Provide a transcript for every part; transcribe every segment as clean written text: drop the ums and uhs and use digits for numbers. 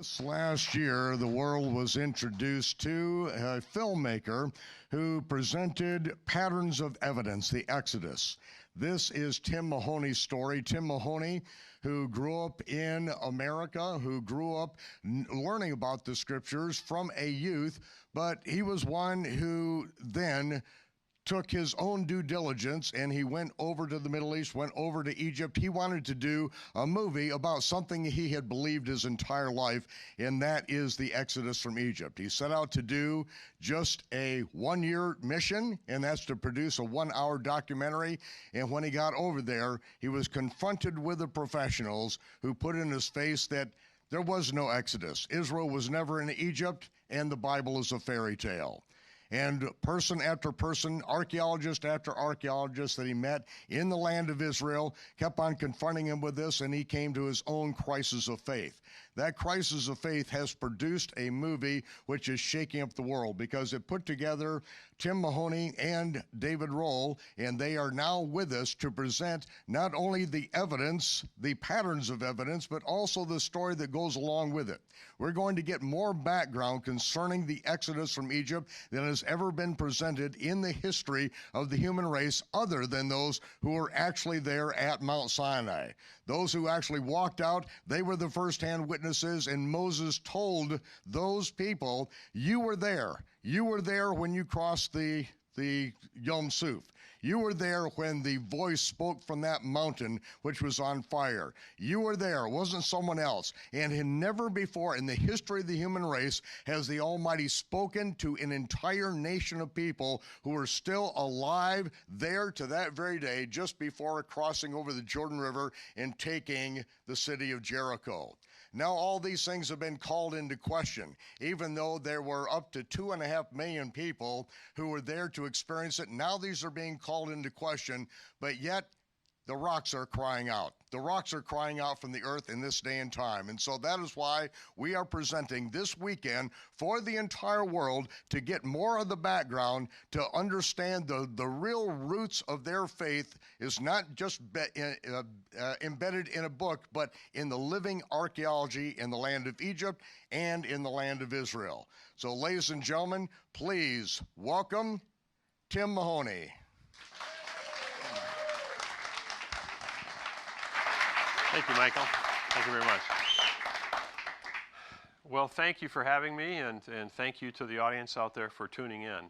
This last year, the world was introduced to a filmmaker who presented patterns of evidence, the Exodus. This is Tim Mahoney's story. Tim Mahoney, who grew up in America, who grew up learning about the scriptures from a youth, but he was one who then took his own due diligence and he went over to the Middle East, went over to Egypt. He wanted to do a movie about something he had believed his entire life, and that is the Exodus from Egypt. He set out to do just a one-year mission, and that's to produce a one-hour documentary. And when he got over there, he was confronted with the professionals who put in his face that there was no Exodus. Israel was never in Egypt, and the Bible is a fairy tale. And person after person, archaeologist after archaeologist that he met in the land of Israel kept on confronting him with this, and he came to his own crisis of faith. That crisis of faith has produced a movie which is shaking up the world because it put together Tim Mahoney and David Rohl, and they are now with us to present not only the evidence, the patterns of evidence, but also the story that goes along with it. We're going to get more background concerning the Exodus from Egypt than has ever been presented in the history of the human race other than those who were actually there at Mount Sinai. Those who actually walked out, they were the first-hand witnesses, and Moses told those people, you were there. You were there when you crossed the Yom Suf. You were there when the voice spoke from that mountain which was on fire. You were there. It wasn't someone else. And never before in the history of the human race has the Almighty spoken to an entire nation of people who are still alive there to that very day just before crossing over the Jordan River and taking the city of Jericho. Now all these things have been called into question, even though there were up to 2.5 million people who were there to experience it. Now these are being called into question, but yet the rocks are crying out. The rocks are crying out from the earth in this day and time. And so that is why we are presenting this weekend for the entire world to get more of the background, to understand the real roots of their faith is not just embedded in a book, but in the living archaeology in the land of Egypt and in the land of Israel. So ladies and gentlemen, please welcome Tim Mahoney. Thank you, Michael. Thank you very much. Well, thank you for having me, and thank you to the audience out there for tuning in.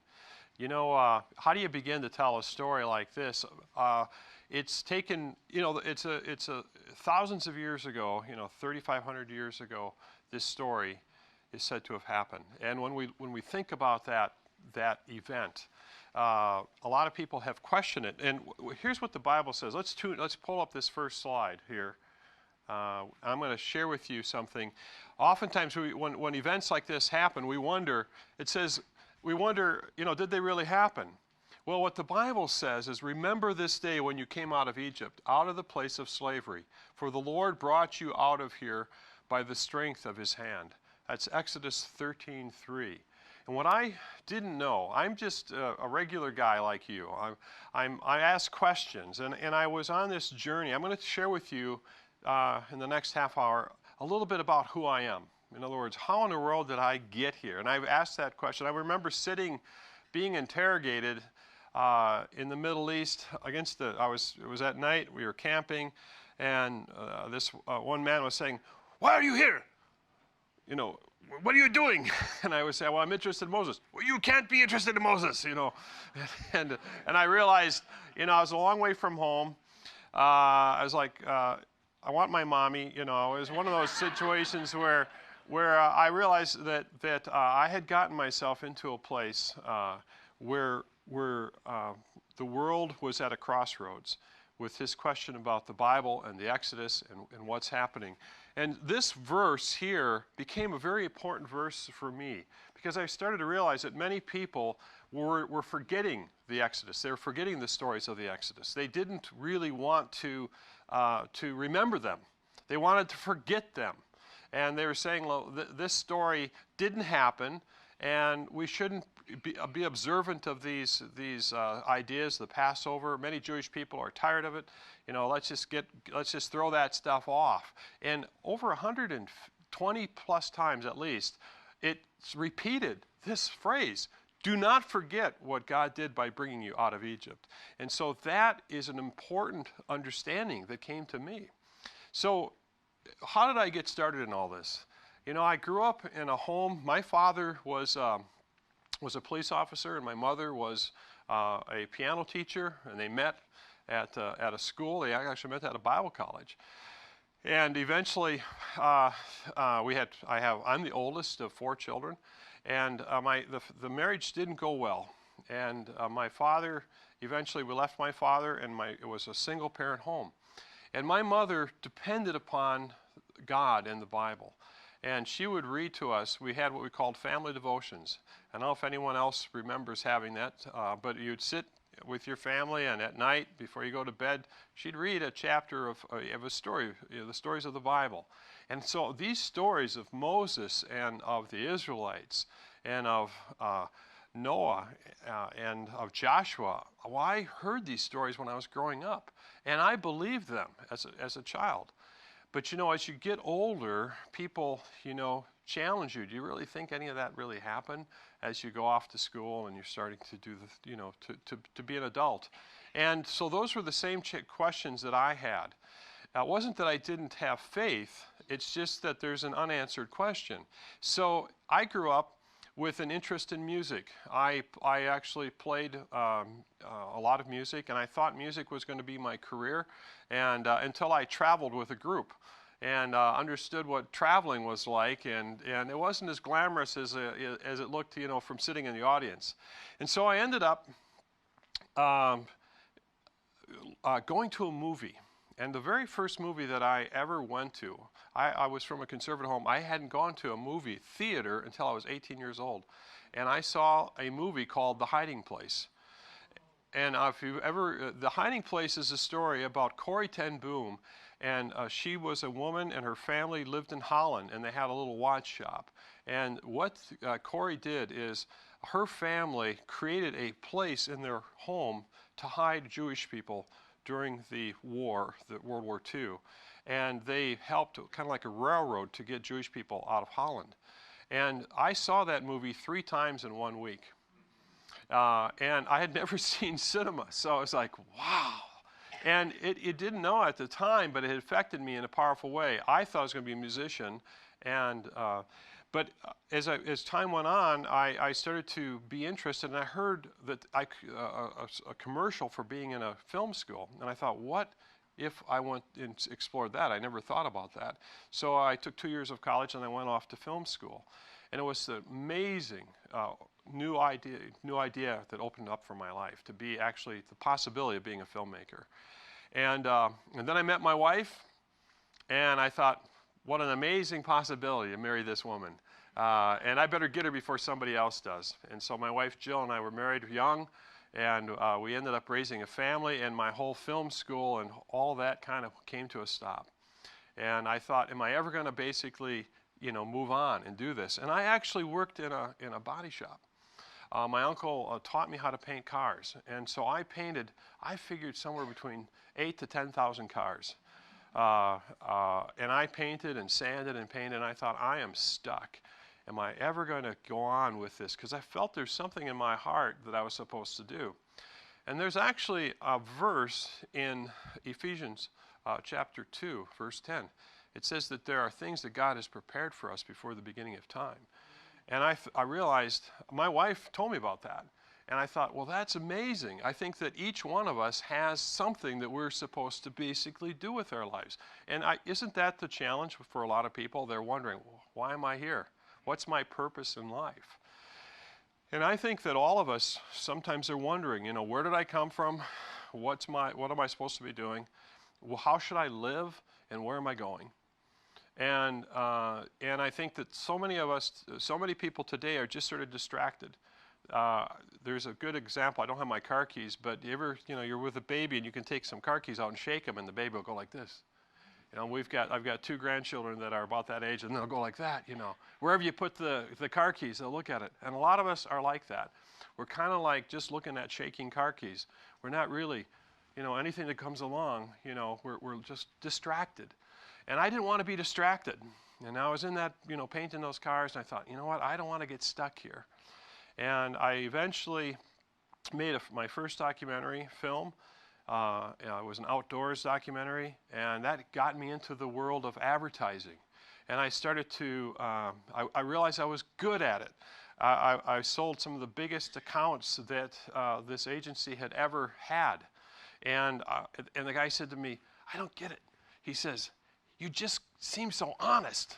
You know, how do you begin to tell a story like this? It's taken, you know, it's thousands of years ago, 3,500 years ago, this story is said to have happened. And when we think about that event, a lot of people have questioned it. And here's what the Bible says. Let's pull up this first slide here. I'm going to share with you something. Oftentimes, when events like this happen, we wonder, did they really happen? Well, what the Bible says is, remember this day when you came out of Egypt, out of the place of slavery, for the Lord brought you out of here by the strength of his hand. That's Exodus 13:3. And what I didn't know, I'm just a regular guy like you. I ask questions, and I was on this journey. I'm going to share with you in the next half hour a little bit about who I am. In other words, how in the world did I get here? And I've asked that question. I remember being interrogated in the Middle East it was at night, we were camping, and this one man was saying, "Why are you here? What are you doing?" And I would say, "Well, I'm interested in Moses." "Well, you can't be interested in Moses, And I realized, I was a long way from home. I was like, I want my mommy, It was one of those situations where I realized that I had gotten myself into a place where the world was at a crossroads with this question about the Bible and the Exodus and what's happening. And this verse here became a very important verse for me because I started to realize that many people were forgetting the Exodus. They were forgetting the stories of the Exodus. They didn't really want to remember them. They wanted to forget them. And they were saying, well, this story didn't happen, and we shouldn't be observant of these ideas, the Passover. Many Jewish people are tired of it. Let's just throw that stuff off. And over 20 plus times at least, it's repeated this phrase, do not forget what God did by bringing you out of Egypt. And so that is an important understanding that came to me. So how did I get started in all this? You know, I grew up in a home. My father was a police officer, and my mother was a piano teacher, and they met at a school. They actually met at a Bible college. And eventually, I'm the oldest of 4 children, and the marriage didn't go well. And my father, eventually we left my father, and it was a single parent home. And my mother depended upon God and the Bible. And she would read to us. We had what we called family devotions. I don't know if anyone else remembers having that, but you'd sit with your family, and at night, before you go to bed, she'd read a chapter of a story, the stories of the Bible. And so these stories of Moses and of the Israelites and of Noah and of Joshua, well, I heard these stories when I was growing up, and I believed them as a child. But, you know, as you get older, people, you know, challenge you. Do you really think any of that really happened as you go off to school and you're starting to do the, you know, to be an adult? And so those were the same questions that I had. It wasn't that I didn't have faith. It's just that there's an unanswered question. So I grew up with an interest in music. I actually played a lot of music, and I thought music was going to be my career, and until I traveled with a group and understood what traveling was like, and it wasn't as glamorous as it looked, you know, from sitting in the audience. And so I ended up going to a movie. And the very first movie that I ever went to, I was from a conservative home. I hadn't gone to a movie theater until I was 18 years old. And I saw a movie called The Hiding Place. And if you've ever, The Hiding Place is a story about Corrie ten Boom. And she was a woman, and her family lived in Holland, and they had a little watch shop. And what Corrie did is her family created a place in their home to hide Jewish people during the war, World War II. And they helped, kind of like a railroad, to get Jewish people out of Holland. And I saw that movie 3 times in 1 week. And I had never seen cinema, so I was like, wow. And it didn't know at the time, but it had affected me in a powerful way. I thought I was going to be a musician, and but as time went on, I started to be interested, and I heard that a commercial for being in a film school, and I thought, what if I went and explored that? I never thought about that. So I took 2 years of college, and I went off to film school, and it was an amazing new idea that opened up for my life, to be actually the possibility of being a filmmaker. And then I met my wife, and I thought, what an amazing possibility to marry this woman. And I better get her before somebody else does. And so my wife Jill and I were married young, and we ended up raising a family, and my whole film school and all that kind of came to a stop. And I thought, am I ever going to basically, you know, move on and do this? And I actually worked in a body shop. My uncle taught me how to paint cars, and so I figured somewhere between 8,000 to 10,000 cars. And I painted and sanded and painted, and I thought, I am stuck. Am I ever going to go on with this? Because I felt there's something in my heart that I was supposed to do. And there's actually a verse in Ephesians chapter 2, verse 10. It says that there are things that God has prepared for us before the beginning of time. And I realized, my wife told me about that. And I thought, well, that's amazing. I think that each one of us has something that we're supposed to basically do with our lives. And isn't that the challenge for a lot of people? They're wondering, well, why am I here? What's my purpose in life? And I think that all of us sometimes are wondering, you know, where did I come from? What am I supposed to be doing? Well, how should I live? And where am I going? And I think that so many people today are just sort of distracted. There's a good example. I don't have my car keys, but you're with a baby and you can take some car keys out and shake them, and the baby will go like this. You know, I've got 2 grandchildren that are about that age, and they'll go like that. You know, wherever you put the car keys, they'll look at it. And a lot of us are like that. We're kind of like just looking at shaking car keys. We're not really, you know, anything that comes along. You know, we're just distracted. And I didn't want to be distracted. And I was in that, painting those cars, and I thought, you know what, I don't want to get stuck here. And I eventually made my first documentary film. It was an outdoors documentary, and that got me into the world of advertising. And I started to, I realized I was good at it. I sold some of the biggest accounts that this agency had ever had. And the guy said to me, I don't get it. He says, you just seem so honest.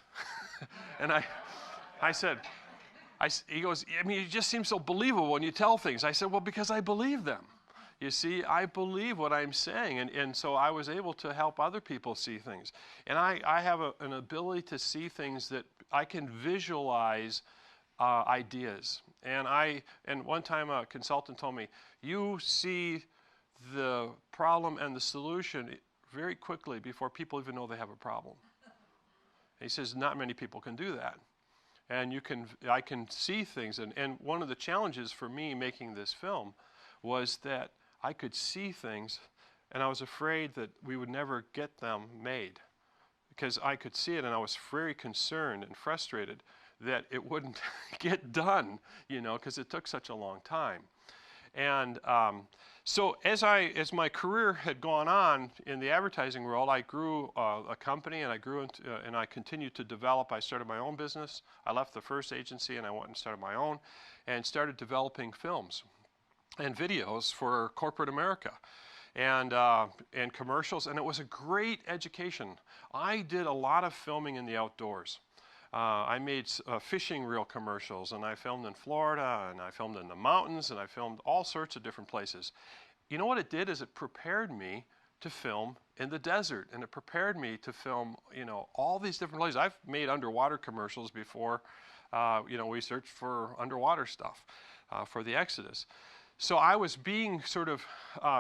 And I said, he goes, I mean, you just seem so believable when you tell things. I said, well, because I believe them. You see, I believe what I'm saying, and so I was able to help other people see things. And I have an ability to see things that I can visualize ideas. And one time a consultant told me, you see the problem and the solution very quickly before people even know they have a problem. He says, not many people can do that. And I can see things. And one of the challenges for me making this film was that I could see things, and I was afraid that we would never get them made, because I could see it, and I was very concerned and frustrated that it wouldn't get done, because it took such a long time. And so as my career had gone on in the advertising world, I grew a company, and I grew into, and I continued to develop. I started my own business. I left the first agency, and I went and started my own, and started developing films and videos for corporate America, and commercials, and it was a great education. I did a lot of filming in the outdoors. I made fishing reel commercials, and I filmed in Florida, and I filmed in the mountains, and I filmed all sorts of different places. You know what it did is it prepared me to film in the desert, and it prepared me to film, all these different places. I've made underwater commercials before. We searched for underwater stuff for the Exodus. So I was being sort of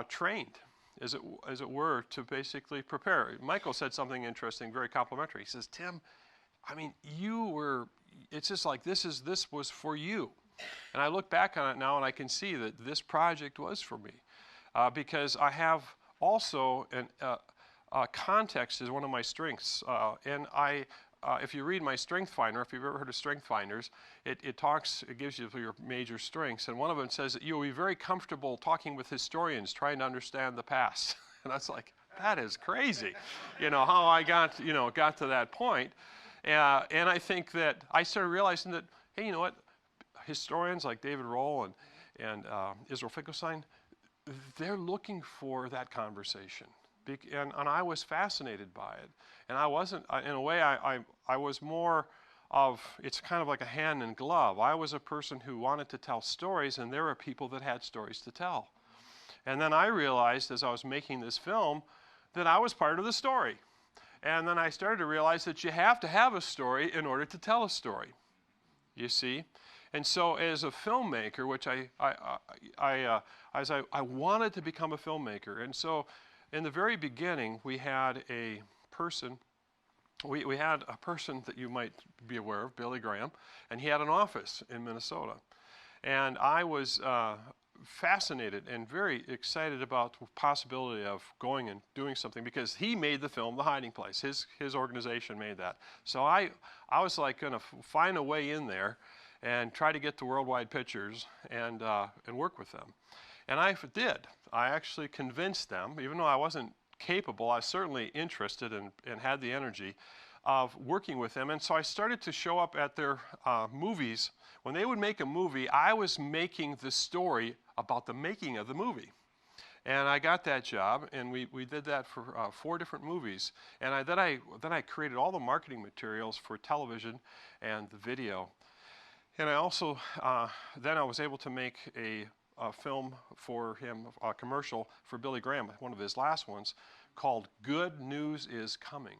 trained, as it were, to basically prepare. Michael said something interesting, very complimentary. He says, Tim, I mean, it's just like this was for you. And I look back on it now, and I can see that this project was for me, because I have also context is one of my strengths. And if you read my Strength Finder, if you've ever heard of Strength Finders, it gives you your major strengths, and one of them says that you'll be very comfortable talking with historians trying to understand the past. And I was like, that is crazy, how I got to that point. And I think that I started realizing that, hey, you know what, historians like David Rohl and Israel Finkelstein, they're looking for that conversation. And I was fascinated by it. And I wasn't, in a way, I was more of, it's kind of like a hand in glove. I was a person who wanted to tell stories, and there were people that had stories to tell. And then I realized as I was making this film that I was part of the story. And then I started to realize that you have to have a story in order to tell a story, you see. And so as a filmmaker, which I wanted to become a filmmaker, and so in the very beginning, we had a person that you might be aware of, Billy Graham, and he had an office in Minnesota. And I was fascinated and very excited about the possibility of going and doing something, because he made the film The Hiding Place. His organization made that. So I was like going to find a way in there and try to get to Worldwide Pictures and work with them. And I did. I actually convinced them, even though I wasn't capable, I was certainly interested and had the energy of working with them. And so I started to show up at their movies. When they would make a movie, I was making the story about the making of the movie. And I got that job, and we did that for 4 different movies. And then I created all the marketing materials for television and the video. And I also, then I was able to make a film for him, a commercial for Billy Graham, one of his last ones, called Good News is Coming.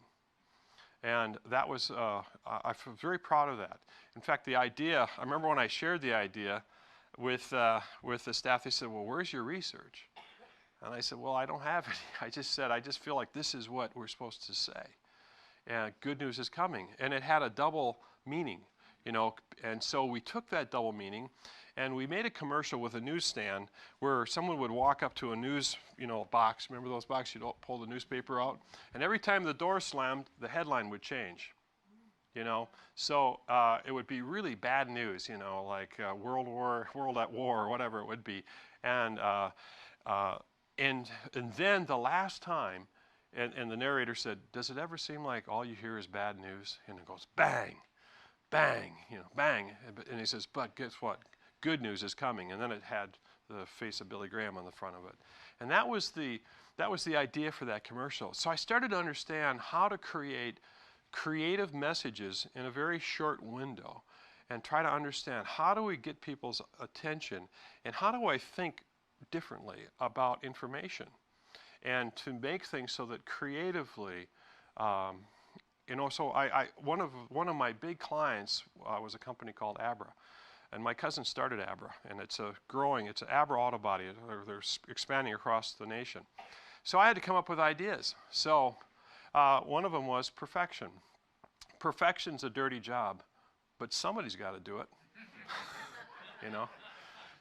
And that was, I feel very proud of that. In fact, the idea, I remember when I shared the idea with the staff, they said, well, where's your research? And I said, well, I don't have any. I just feel like this is what we're supposed to say. And good news is coming. And it had a double meaning, and so we took that double meaning, and we made a commercial with a newsstand where someone would walk up to a news, box. Remember those boxes? You'd pull the newspaper out. And every time the door slammed, the headline would change. you know. So it would be really bad news, you know, like world at war, or whatever it would be. And then the last time, and the narrator said, "Does it ever seem like all you hear is bad news?" And it goes bang, bang, you know, bang. And he says, "But guess what? Good news is coming." And then it had the face of Billy Graham on the front of it. And that was the idea for that commercial. So I started to understand how to create creative messages in a very short window and try to understand how do we get people's attention and how do I think differently about information and to make things so that creatively, you know, so one of my big clients was a company called Abra. And my cousin started Abra, and it's an Abra auto body. They're expanding across the nation. So I had to come up with ideas. So one of them was perfection. Perfection's a dirty job, but somebody's got to do it, you know.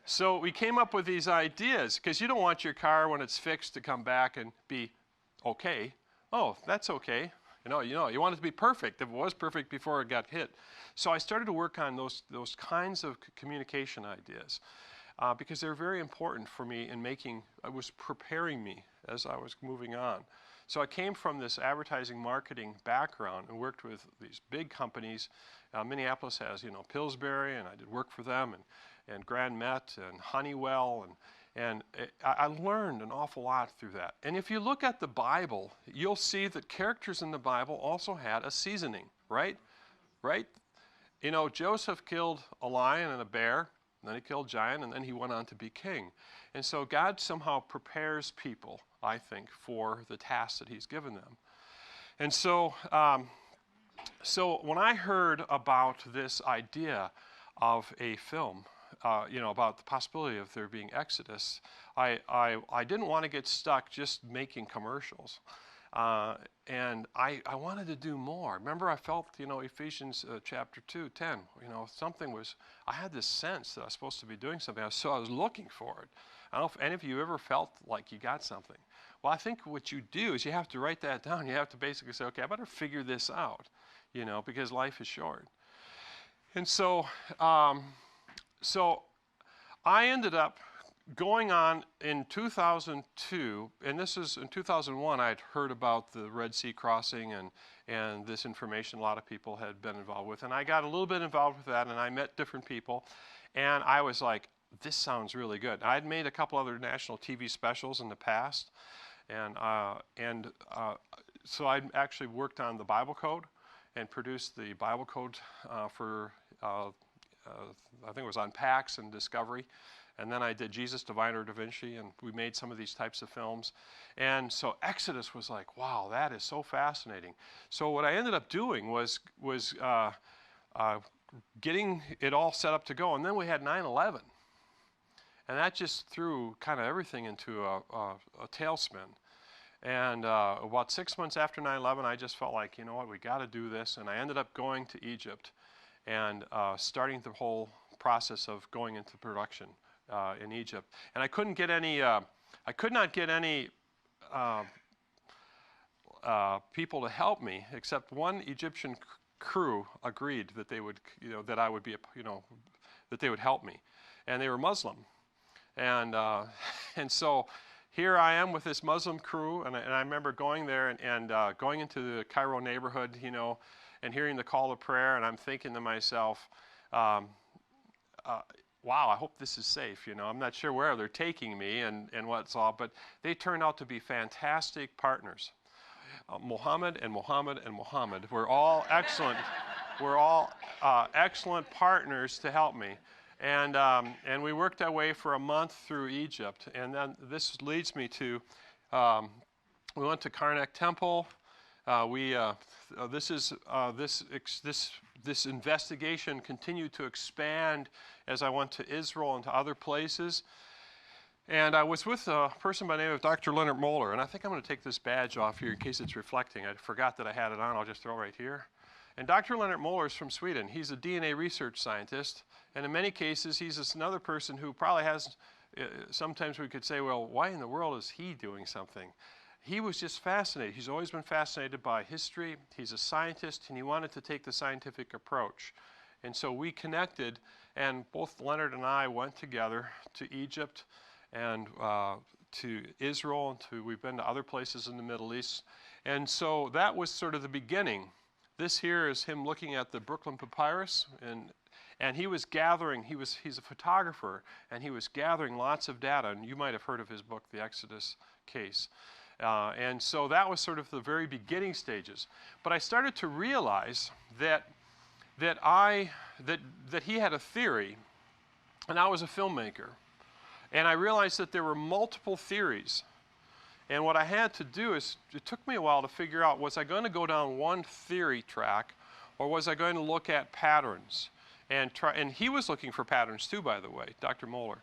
So we came up with these ideas, because you don't want your car when it's fixed to come back and be okay. Oh, that's okay. You know, you want it to be perfect if it was perfect before it got hit. So I started to work on those kinds of communication ideas because they're very important for me it was preparing me as I was moving on. So I came from this advertising marketing background and worked with these big companies. Minneapolis has, you know, Pillsbury, and I did work for them, and Grand Met and Honeywell, and I learned an awful lot through that. And if you look at the Bible, you'll see that characters in the Bible also had a seasoning, right? Right? You know, Joseph killed a lion and a bear, and then he killed a giant, and then he went on to be king. And so God somehow prepares people, I think, for the task that he's given them. And so, so when I heard about this idea of a film, you know, about the possibility of there being Exodus, I didn't want to get stuck just making commercials. And I wanted to do more. Remember, I felt, you know, Ephesians chapter 2:10, you know, I had this sense that I was supposed to be doing something, so I was looking for it. I don't know if any of you ever felt like you got something. Well, I think what you do is you have to write that down. You have to basically say, okay, I better figure this out, you know, because life is short. And so, so I ended up going on in 2002, and this is in 2001, I had heard about the Red Sea crossing and this information a lot of people had been involved with. And I got a little bit involved with that, and I met different people. And I was like, this sounds really good. I'd made a couple other national TV specials in the past. And so I actually worked on the Bible Code and produced the Bible Code for, I think it was on Pax and Discovery. And then I did Jesus, Divine or Da Vinci, and we made some of these types of films. And so Exodus was like, wow, that is so fascinating. So what I ended up doing was getting it all set up to go. And then we had 9/11. And that just threw kind of everything into a tailspin. And about 6 months after 9/11, I just felt like, you know what, we got to do this. And I ended up going to Egypt and starting the whole process of going into production in Egypt. And I couldn't get any, I could not get any people to help me, except one Egyptian crew agreed that they would, you know, that I would be, you know, that they would help me. And they were Muslim. And so here I am with this Muslim crew, and I remember going there and going into the Cairo neighborhood, you know, and hearing the call to prayer, and I'm thinking to myself, wow, I hope this is safe, you know. I'm not sure where they're taking me and what's all, but they turned out to be fantastic partners. Muhammad and Muhammad and Muhammad were all excellent. We're all excellent partners to help me. And we worked our way for a month through Egypt, and then this leads me to, we went to Karnak Temple. This investigation continued to expand as I went to Israel and to other places. And I was with a person by the name of Dr. Leonard Moeller, and I think I'm going to take this badge off here in case it's reflecting. I forgot that I had it on. I'll just throw it right here. And Dr. Leonard Moeller is from Sweden. He's a DNA research scientist, and in many cases, he's just another person who probably has, sometimes we could say, well, why in the world is he doing something? he was just fascinated. He's always been fascinated by history. He's a scientist, and he wanted to take the scientific approach. And so we connected, and both Leonard and I went together to Egypt and to Israel, and we've been to other places in the Middle East. And so that was sort of the beginning. This here is him looking at the Brooklyn Papyrus, and he was gathering, he's a photographer, and he was gathering lots of data, and you might have heard of his book, The Exodus Case. And so that was sort of the very beginning stages. But I started to realize that he had a theory, and I was a filmmaker. And I realized that there were multiple theories. And what I had to do is, it took me a while to figure out, was I going to go down one theory track, or was I going to look at patterns? And he was looking for patterns too, by the way, Dr. Moeller.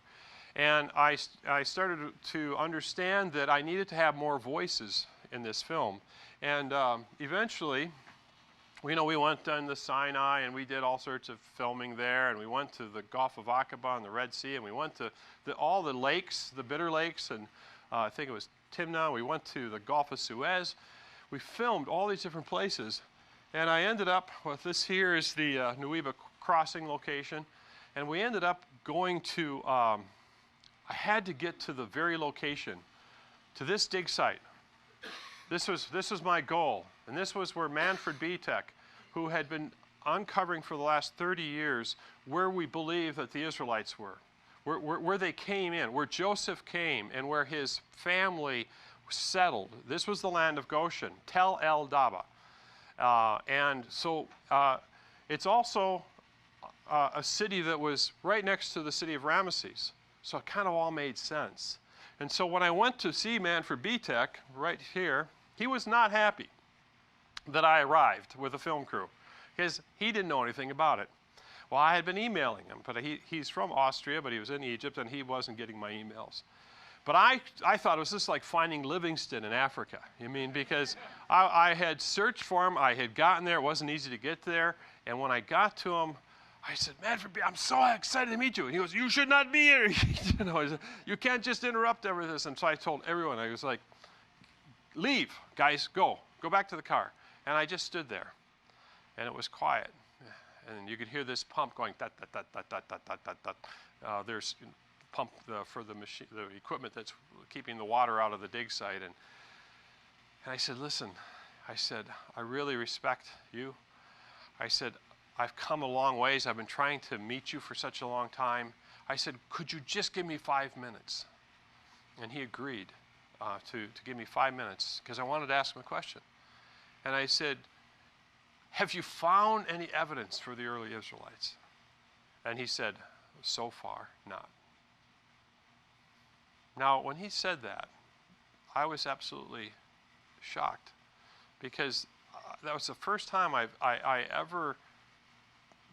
And I started to understand that I needed to have more voices in this film. And eventually, we went down the Sinai, and we did all sorts of filming there, and we went to the Gulf of Aqaba and the Red Sea, and we went to all the lakes, the Bitter Lakes, and I think it was Timnah. We went to the Gulf of Suez. We filmed all these different places, and I ended up with this here is the Nueva crossing location, and we ended up going to, I had to get to the very location, to this dig site. This was my goal, and this was where Manfred Bietek, who had been uncovering for the last 30 years where we believe that the Israelites were, where they came in, where Joseph came, and where his family settled. This was the land of Goshen, Tel El Daba. And so it's also a city that was right next to the city of Ramesses. So it kind of all made sense. And so when I went to see Manfred Bietek right here, he was not happy that I arrived with a film crew, because he didn't know anything about it. Well, I had been emailing him, but he's from Austria, but he was in Egypt, and he wasn't getting my emails. But I thought it was just like finding Livingston in Africa. Because I had searched for him, I had gotten there, it wasn't easy to get there, and when I got to him, I said, Manfred, I'm so excited to meet you. And he goes, you should not be here. You can't just interrupt everything. And so I told everyone, I was like, leave, guys, go back to the car. And I just stood there, and it was quiet. And you could hear this pump going, dat, dat, dat, dat, dat, dat, dat, dat. There's pump for the machine, the equipment that's keeping the water out of the dig site. And I said, listen, I said, I really respect you. I said, I've come a long ways. I've been trying to meet you for such a long time. I said, could you just give me 5 minutes? And he agreed to give me 5 minutes, because I wanted to ask him a question. And I said, have you found any evidence for the early Israelites? And he said, so far, not. Now, when he said that, I was absolutely shocked, because that was the first time I ever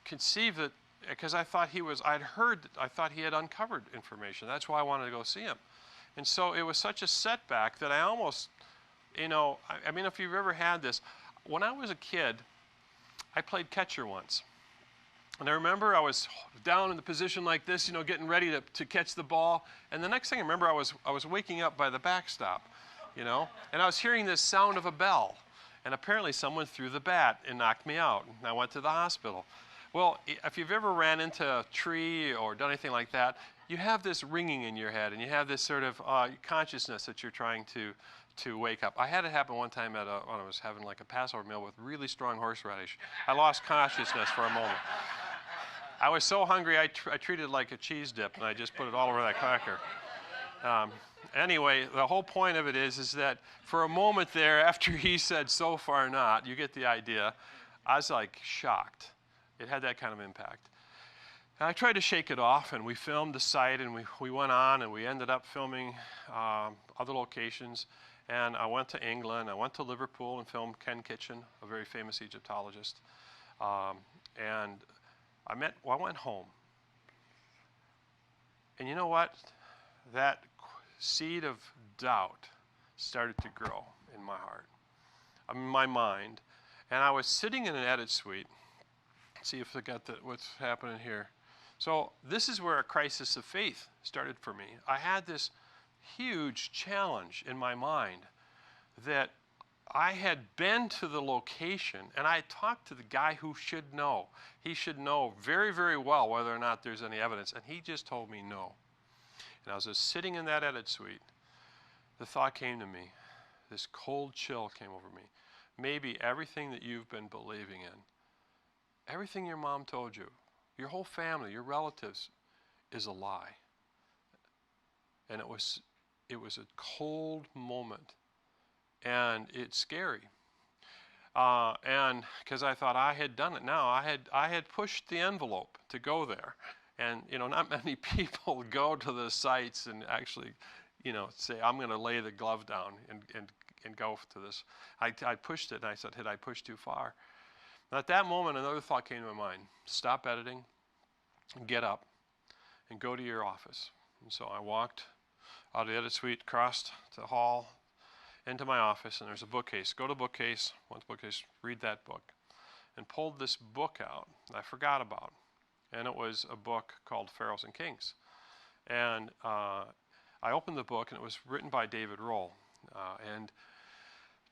conceived that, because I thought I thought he had uncovered information. That's why I wanted to go see him. And so it was such a setback that I almost, if you've ever had this, when I was a kid, I played catcher once. And I remember I was down in the position like this, getting ready to catch the ball. And the next thing I remember, I was waking up by the backstop, and I was hearing this sound of a bell. And apparently someone threw the bat and knocked me out. And I went to the hospital. Well, if you've ever ran into a tree or done anything like that, you have this ringing in your head, and you have this sort of consciousness that you're trying to wake up. I had it happen one time when I was having like a Passover meal with really strong horseradish. I lost consciousness for a moment. I was so hungry, I treated it like a cheese dip, and I just put it all over that cracker. Anyway, the whole point of it is that for a moment there, after he said so far not, you get the idea, I was like shocked. It had that kind of impact. And I tried to shake it off, and we filmed the site, and we went on, and we ended up filming other locations. And I went to England, I went to Liverpool and filmed Ken Kitchen, a very famous Egyptologist. And I went home. And you know what? That seed of doubt started to grow in my heart, in my mind. And I was sitting in an edit suite. Let's see if I got what's happening here. So this is where a crisis of faith started for me. I had this huge challenge in my mind that I had been to the location, and I talked to the guy who should know. He should know very, very well whether or not there's any evidence, and he just told me no. And I was just sitting in that edit suite. The thought came to me. This cold chill came over me. Maybe everything that you've been believing in, everything your mom told you, your whole family, your relatives, is a lie. And it was a cold moment. And it's scary, and because I thought I had done it. Now I had pushed the envelope to go there, and not many people go to the sites and actually, say I'm going to lay the glove down and go to this. I pushed it, and I said, had I pushed too far? And at that moment, another thought came to my mind: stop editing, and get up, and go to your office. And so I walked out of the edit suite, crossed the hall, into my office, and there's a bookcase. Go to the bookcase, went to the bookcase, read that book, and pulled this book out that I forgot about. And it was a book called Pharaohs and Kings. And I opened the book, and it was written by David Rohl. And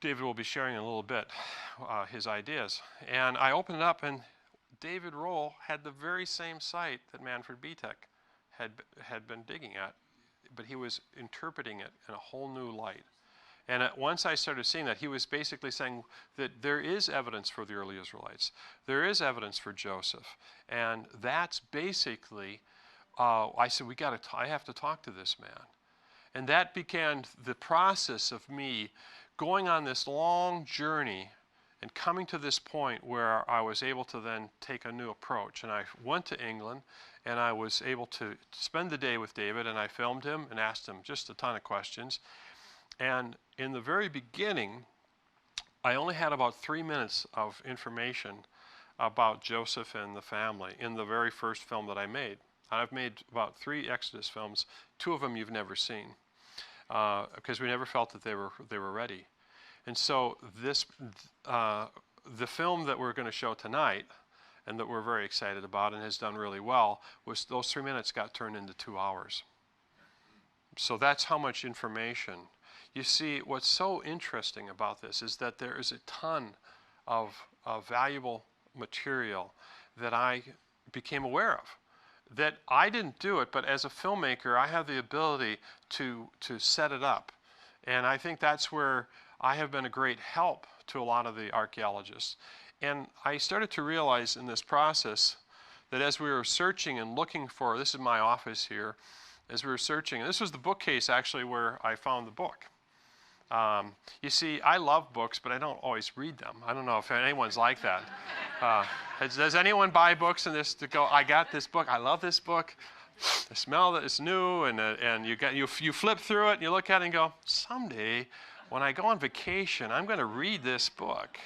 David will be sharing in a little bit his ideas. And I opened it up, and David Rohl had the very same site that Manfred Betek had been digging at, but he was interpreting it in a whole new light. And once I started seeing that, he was basically saying that there is evidence for the early Israelites. There is evidence for Joseph. And that's basically, I said, I have to talk to this man. And that began the process of me going on this long journey and coming to this point where I was able to then take a new approach. And I went to England, and I was able to spend the day with David, and I filmed him and asked him just a ton of questions. And in the very beginning, I only had about 3 minutes of information about Joseph and the family in the very first film that I made. I've made about 3 Exodus films. 2 of them you've never seen because we never felt that they were ready. And so the film that we're going to show tonight, and that we're very excited about and has done really well, was those 3 minutes got turned into 2 hours. So that's how much information. You see, what's so interesting about this is that there is a ton of valuable material that I became aware of. That I didn't do it, but as a filmmaker, I have the ability to set it up. And I think that's where I have been a great help to a lot of the archaeologists. And I started to realize in this process that as we were searching and looking for, this is my office here, as we were searching, and this was the bookcase actually where I found the book. You see, I love books, but I don't always read them. I don't know if anyone's like that. Does anyone buy books and this to go, I got this book, I love this book, the smell that is new, and you flip through it and you look at it and go, someday when I go on vacation, I'm going to read this book.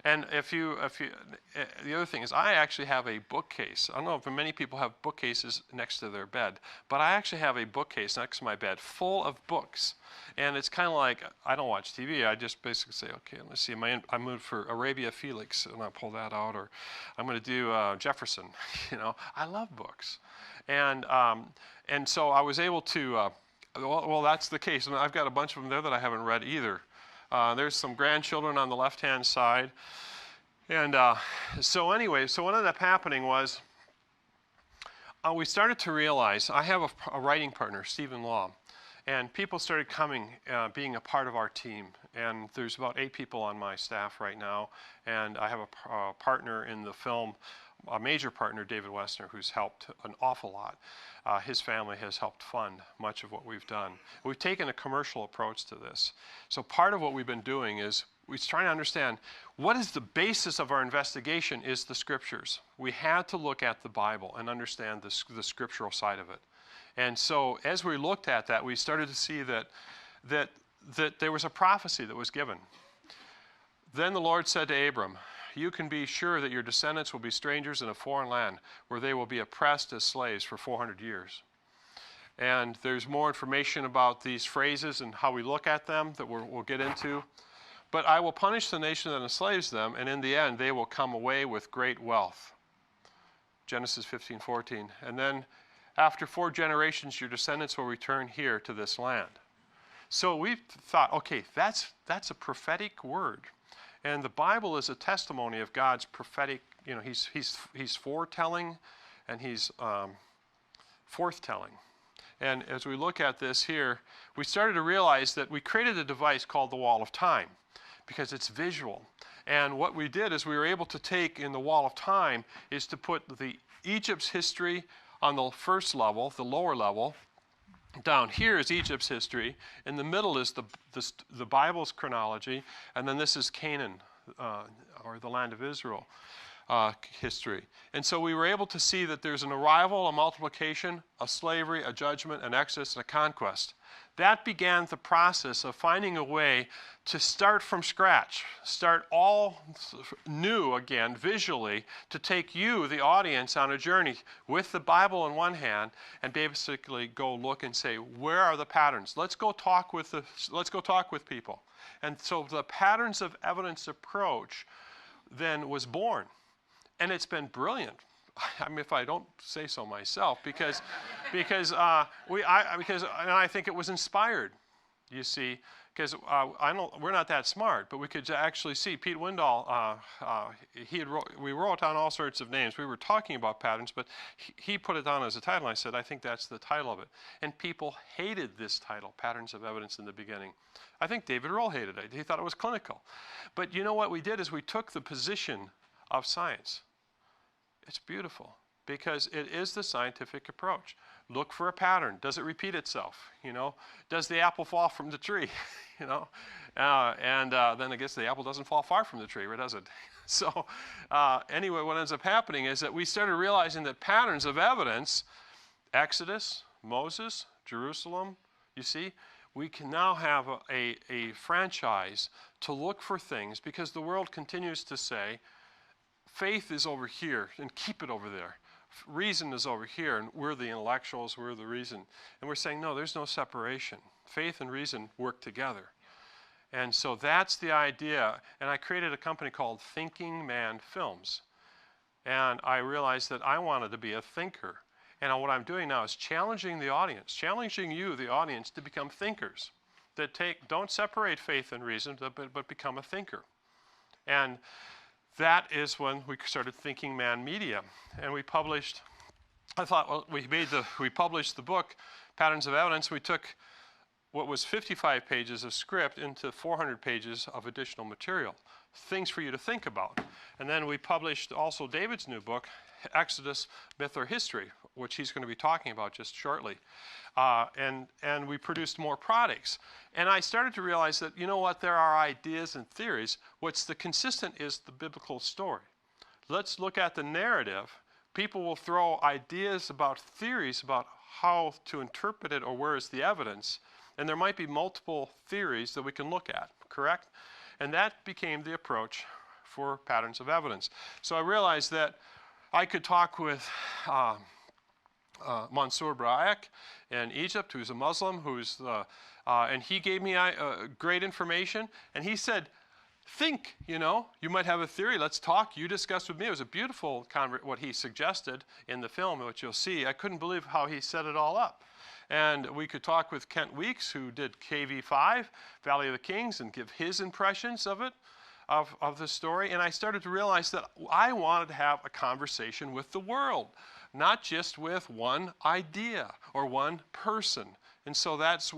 And the other thing is, I actually have a bookcase. I don't know if many people have bookcases next to their bed, but I actually have a bookcase next to my bed full of books. And it's kind of like, I don't watch TV. I just basically say, okay, let's see. I moved for Arabia Felix, and I pull that out, or I'm going to do Jefferson. I love books, and so I was able to. Well, that's the case, and I've got a bunch of them there that I haven't read either. There's some grandchildren on the left-hand side. And so anyway, so what ended up happening was we started to realize, I have a writing partner, Stephen Law, and people started coming, being a part of our team. And there's about 8 people on my staff right now, and I have a partner in the film, a major partner, David Wessner, who's helped an awful lot. His family has helped fund much of what we've done. We've taken a commercial approach to this. So part of what we've been doing is we're trying to understand what is the basis of our investigation is the scriptures. We had to look at the Bible and understand the scriptural side of it. And so as we looked at that, we started to see that there was a prophecy that was given. Then the Lord said to Abram, you can be sure that your descendants will be strangers in a foreign land where they will be oppressed as slaves for 400 years. And there's more information about these phrases and how we look at them that we'll get into. But I will punish the nation that enslaves them, and in the end they will come away with great wealth. Genesis 15:14. And then after 4 generations your descendants will return here to this land. So we thought, okay, that's a prophetic word. And the Bible is a testimony of God's prophetic, he's foretelling and he's forthtelling. And as we look at this here, we started to realize that we created a device called the wall of time because it's visual. And what we did is we were able to take in the wall of time is to put the Egypt's history on the first level, the lower level. Down here is Egypt's history. In the middle is the Bible's chronology. And then this is Canaan, or the land of Israel history. And so we were able to see that there's an arrival, a multiplication, a slavery, a judgment, an exodus, and a conquest. That began the process of finding a way to start from scratch, start all new again visually, to take you, the audience, on a journey with the Bible in one hand and basically go look and say, where are the patterns? Let's go talk with people. And so the patterns of evidence approach then was born. And it's been brilliant. I mean, if I don't say so myself, because I think it was inspired. You see, because we're not that smart, but we could actually see Pete Windall. We wrote down all sorts of names. We were talking about patterns, but he put it down as a title. And I said, I think that's the title of it. And people hated this title, Patterns of Evidence, in the beginning. I think David Rohl hated it. He thought it was clinical. But you know what we did is we took the position of science. It's beautiful because it is the scientific approach. Look for a pattern. Does it repeat itself? Does the apple fall from the tree? Then I guess the apple doesn't fall far from the tree, or does it? So anyway, what ends up happening is that we started realizing that patterns of evidence, Exodus, Moses, Jerusalem, you see, we can now have a franchise to look for things because the world continues to say, faith is over here, and keep it over there. Reason is over here, and we're the intellectuals, we're the reason. And we're saying, no, there's no separation. Faith and reason work together. And so that's the idea. And I created a company called Thinking Man Films. And I realized that I wanted to be a thinker. And what I'm doing now is challenging the audience, challenging you, the audience, to become thinkers. That don't separate faith and reason, but become a thinker. And that is when we started Thinking Man Media, and we published. I thought, well, we published the book, Patterns of Evidence. We took what was 55 pages of script into 400 pages of additional material, things for you to think about. And then we published also David's new book, Exodus, Myth or History, which he's going to be talking about just shortly. And we produced more products. And I started to realize that, you know what, there are ideas and theories. What's the consistent is the biblical story. Let's look at the narrative. People will throw ideas about theories about how to interpret it or where is the evidence. And there might be multiple theories that we can look at, correct? And that became the approach for Patterns of Evidence. So I realized that I could talk with Mansour Brayak in Egypt, who's a Muslim, and he gave me great information. And he said, think, you might have a theory. Let's talk. You discuss with me. It was a beautiful what he suggested in the film, which you'll see. I couldn't believe how he set it all up. And we could talk with Kent Weeks, who did KV5, Valley of the Kings, and give his impressions of it, of the story. And I started to realize that I wanted to have a conversation with the world, not just with one idea or one person. And so that's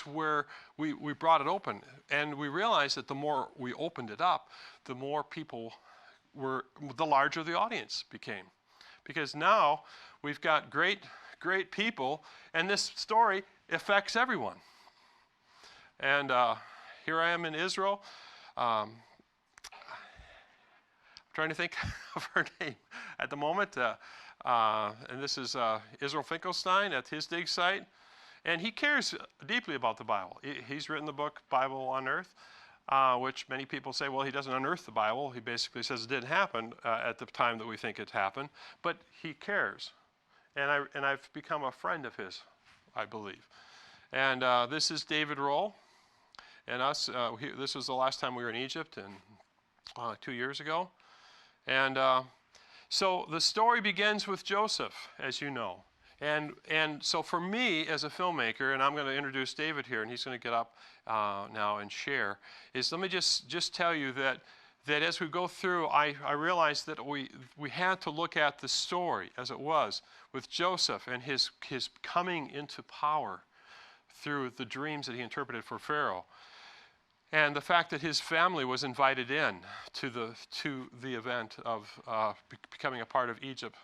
where we brought it open. And we realized that the more we opened it up, the more people the larger the audience became. Because now we've got great people, and this story affects everyone. And here I am in Israel. I'm trying to think of her name at the moment. And this is Israel Finkelstein at his dig site. And he cares deeply about the Bible. He's written the book, Bible on Earth, which many people say, well, he doesn't unearth the Bible. He basically says it didn't happen at the time that we think it happened. But he cares. And I've become a friend of his, I believe. And this is David Rohl and us. This was the last time we were in Egypt, 2 years ago. And so the story begins with Joseph, as you know. And so for me as a filmmaker, and I'm going to introduce David here, and he's going to get up now and share, is let me just tell you that as we go through, I realized that we had to look at the story as it was with Joseph and his coming into power through the dreams that he interpreted for Pharaoh. And the fact that his family was invited in to the event of becoming a part of Egypt.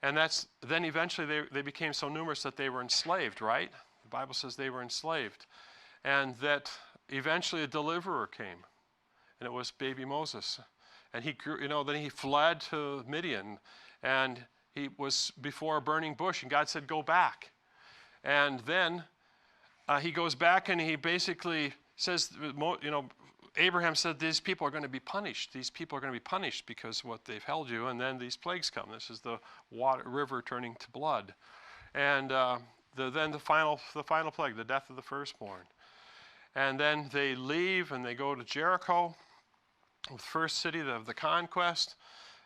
And then eventually they became so numerous that they were enslaved, right? The Bible says they were enslaved. And that eventually a deliverer came, and it was baby Moses. And he grew, then he fled to Midian, and he was before a burning bush, and God said, go back. And then he goes back, and he basically says, Abraham said, these people are going to be punished. These people are going to be punished because what they've held you. And then these plagues come. This is the river turning to blood. And then the final plague, the death of the firstborn. And then they leave and they go to Jericho, the first city of the conquest.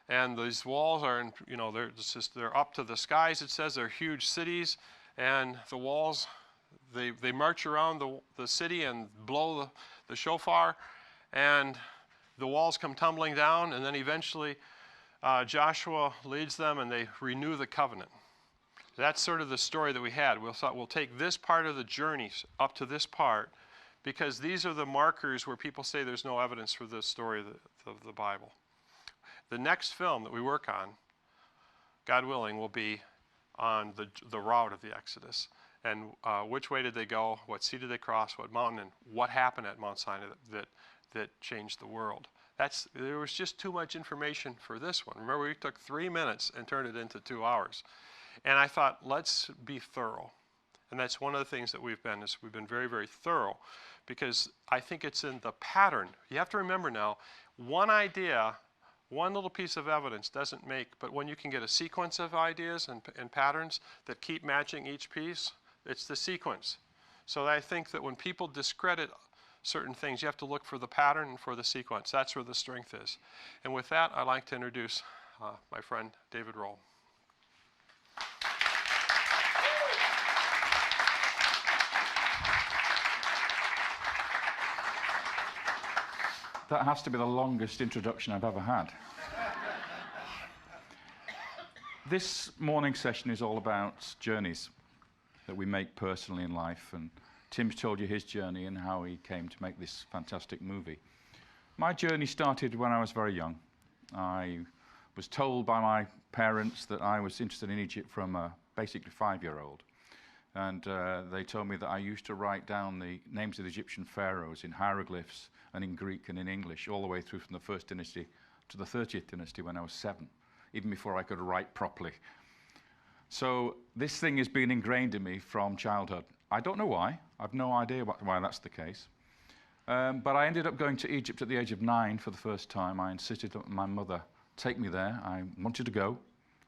And these walls are, they're up to the skies, it says. They're huge cities. And the walls, they march around the city and blow the shofar. And the walls come tumbling down, and then eventually Joshua leads them, and they renew the covenant. That's sort of the story that we had. We thought we'll take this part of the journey up to this part, because these are the markers where people say there's no evidence for this story of the Bible. The next film that we work on, God willing, will be on the route of the Exodus. And which way did they go, what sea did they cross, what mountain, and what happened at Mount Sinai that changed the world. There was just too much information for this one. Remember, we took 3 minutes and turned it into 2 hours. And I thought, let's be thorough. And that's one of the things that we've been very, very thorough, because I think it's in the pattern. You have to remember now, one idea, one little piece of evidence doesn't make, but when you can get a sequence of ideas and patterns that keep matching each piece, it's the sequence. So I think that when people discredit certain things, you have to look for the pattern and for the sequence. That's where the strength is. And with that, I'd like to introduce my friend David Rohl. That has to be the longest introduction I've ever had. This morning session is all about journeys that we make personally in life, and Tim's told you his journey and how he came to make this fantastic movie. My journey started when I was very young. I was told by my parents that I was interested in Egypt from a basically 5-year-old. And they told me that I used to write down the names of the Egyptian pharaohs in hieroglyphs and in Greek and in English, all the way through from the 1st dynasty to the 30th dynasty when I was 7, even before I could write properly. So this thing has been ingrained in me from childhood. I don't know why. I've no idea why that's the case. But I ended up going to Egypt at the age of 9 for the first time. I insisted that my mother take me there. I wanted to go,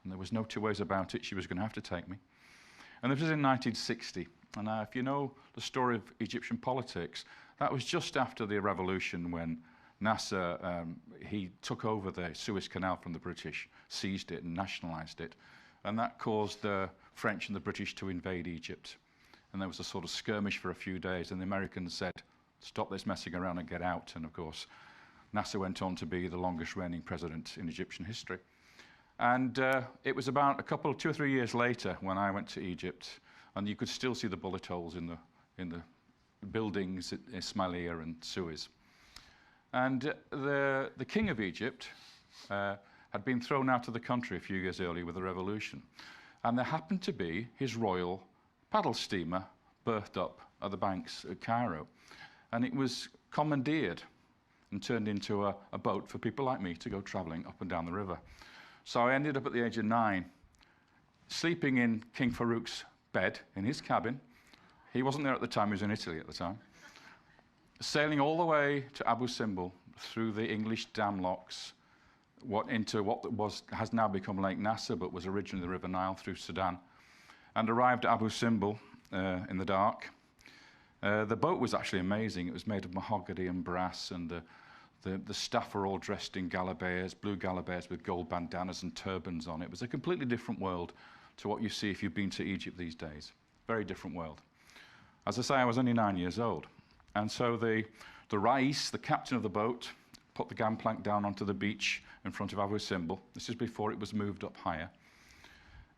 and there was no two ways about it. She was going to have to take me. And this was in 1960. And if you know the story of Egyptian politics, that was just after the revolution when Nasser, he took over the Suez Canal from the British, seized it and nationalized it. And that caused the French and the British to invade Egypt. And there was a sort of skirmish for a few days, and the Americans said, stop this messing around and get out. And of course, Nasser went on to be the longest reigning president in Egyptian history. And it was about 2 or 3 years later when I went to Egypt, and you could still see the bullet holes in the buildings at Ismailia and Suez. And the king of Egypt had been thrown out of the country a few years earlier with the revolution. And there happened to be his royal paddle steamer berthed up at the banks at Cairo. And it was commandeered and turned into a boat for people like me to go traveling up and down the river. So I ended up at the age of 9, sleeping in King Farouk's bed in his cabin. He wasn't there at the time, he was in Italy at the time. Sailing all the way to Abu Simbel through the English dam locks, into what has now become Lake Nasser, but was originally the River Nile, through Sudan, and arrived at Abu Simbel in the dark. The boat was actually amazing. It was made of mahogany and brass, and the staff were all dressed in galabeahs, blue galabeahs with gold bandanas and turbans on. It was a completely different world to what you see if you've been to Egypt these days. Very different world. As I say, I was only 9 years old. And so the Rais, the captain of the boat, put the gangplank down onto the beach in front of Abu Simbel. This is before it was moved up higher,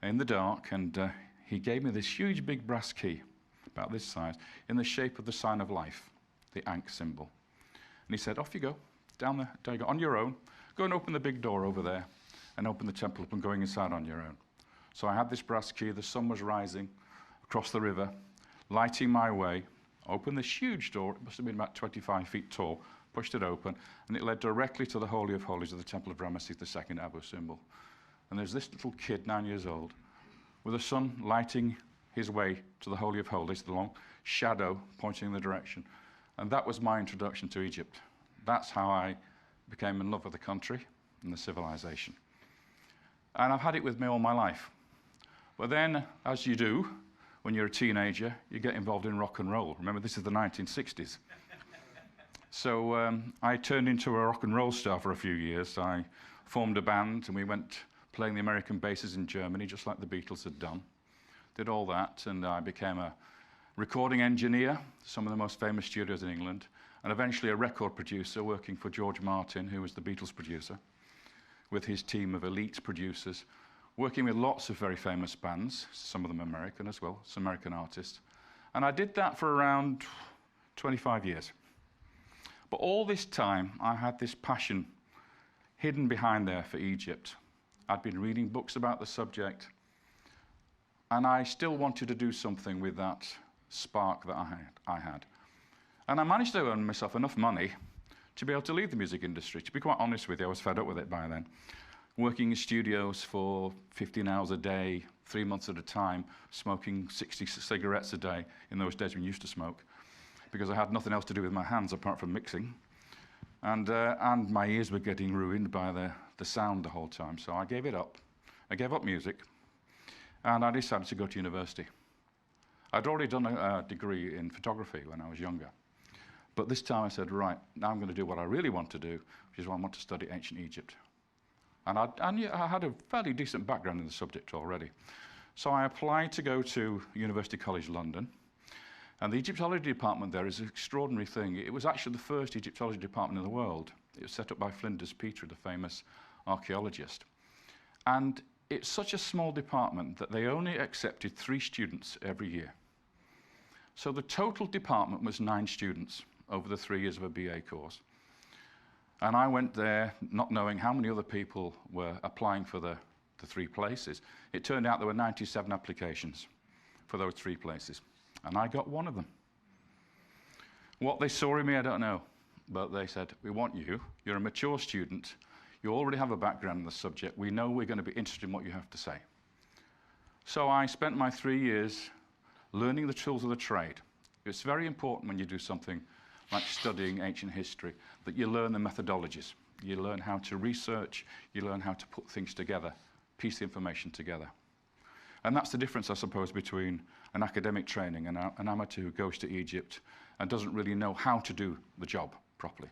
in the dark, and he gave me this huge big brass key, about this size, in the shape of the sign of life, the Ankh symbol. And he said, off you go, down you go, on your own. Go and open the big door over there, and open the temple up and going inside on your own. So I had this brass key, the sun was rising across the river, lighting my way, opened this huge door, it must have been about 25 feet tall, pushed it open, and it led directly to the Holy of Holies of the Temple of Ramesses II, Abu Simbel. And there's this little kid, 9 years old, with the sun lighting his way to the Holy of Holies, the long shadow pointing in the direction. And that was my introduction to Egypt. That's how I became in love with the country and the civilization. And I've had it with me all my life. But then, as you do, when you're a teenager, you get involved in rock and roll. Remember, this is the 1960s. So I turned into a rock and roll star for a few years. I formed a band, and we went playing the American bases in Germany, just like the Beatles had done. Did all that, and I became a recording engineer, some of the most famous studios in England, and eventually a record producer working for George Martin, who was the Beatles producer, with his team of elite producers, working with lots of very famous bands, some of them American as well, some American artists. And I did that for around 25 years. But all this time, I had this passion hidden behind there for Egypt. I'd been reading books about the subject, and I still wanted to do something with that spark that I had. And I managed to earn myself enough money to be able to leave the music industry. To be quite honest with you, I was fed up with it by then. Working in studios for 15 hours a day, 3 months at a time, smoking 60 cigarettes a day in those days when you used to smoke, because I had nothing else to do with my hands apart from mixing. And my ears were getting ruined by the sound the whole time, so I gave it up. I gave up music, and I decided to go to university. I'd already done a degree in photography when I was younger. But this time I said, right, now I'm going to do what I really want to do, which is what I want to study ancient Egypt. And I had a fairly decent background in the subject already. So I applied to go to University College London. And the Egyptology department there is an extraordinary thing. It was actually the first Egyptology department in the world. It was set up by Flinders Petrie, the famous archaeologist. And it's such a small department that they only accepted 3 students every year. So the total department was 9 students over the 3 years of a BA course. And I went there not knowing how many other people were applying for the 3 places. It turned out there were 97 applications for those 3 places. And I got one of them. What they saw in me, I don't know. But they said, we want you. You're a mature student. You already have a background in the subject. We know we're going to be interested in what you have to say. So I spent my 3 years learning the tools of the trade. It's very important when you do something like studying ancient history that you learn the methodologies. You learn how to research. You learn how to put things together, piece the information together. And that's the difference, I suppose, between an academic training and an amateur who goes to Egypt and doesn't really know how to do the job properly.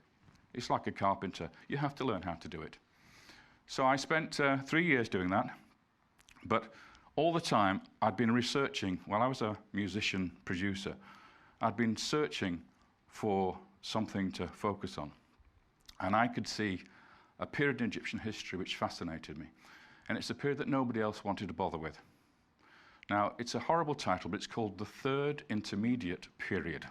It's like a carpenter. You have to learn how to do it. So I spent 3 years doing that. But all the time, I'd been researching. While I was a musician producer, I'd been searching for something to focus on. And I could see a period in Egyptian history which fascinated me. And it's a period that nobody else wanted to bother with. Now, it's a horrible title, but it's called the Third Intermediate Period.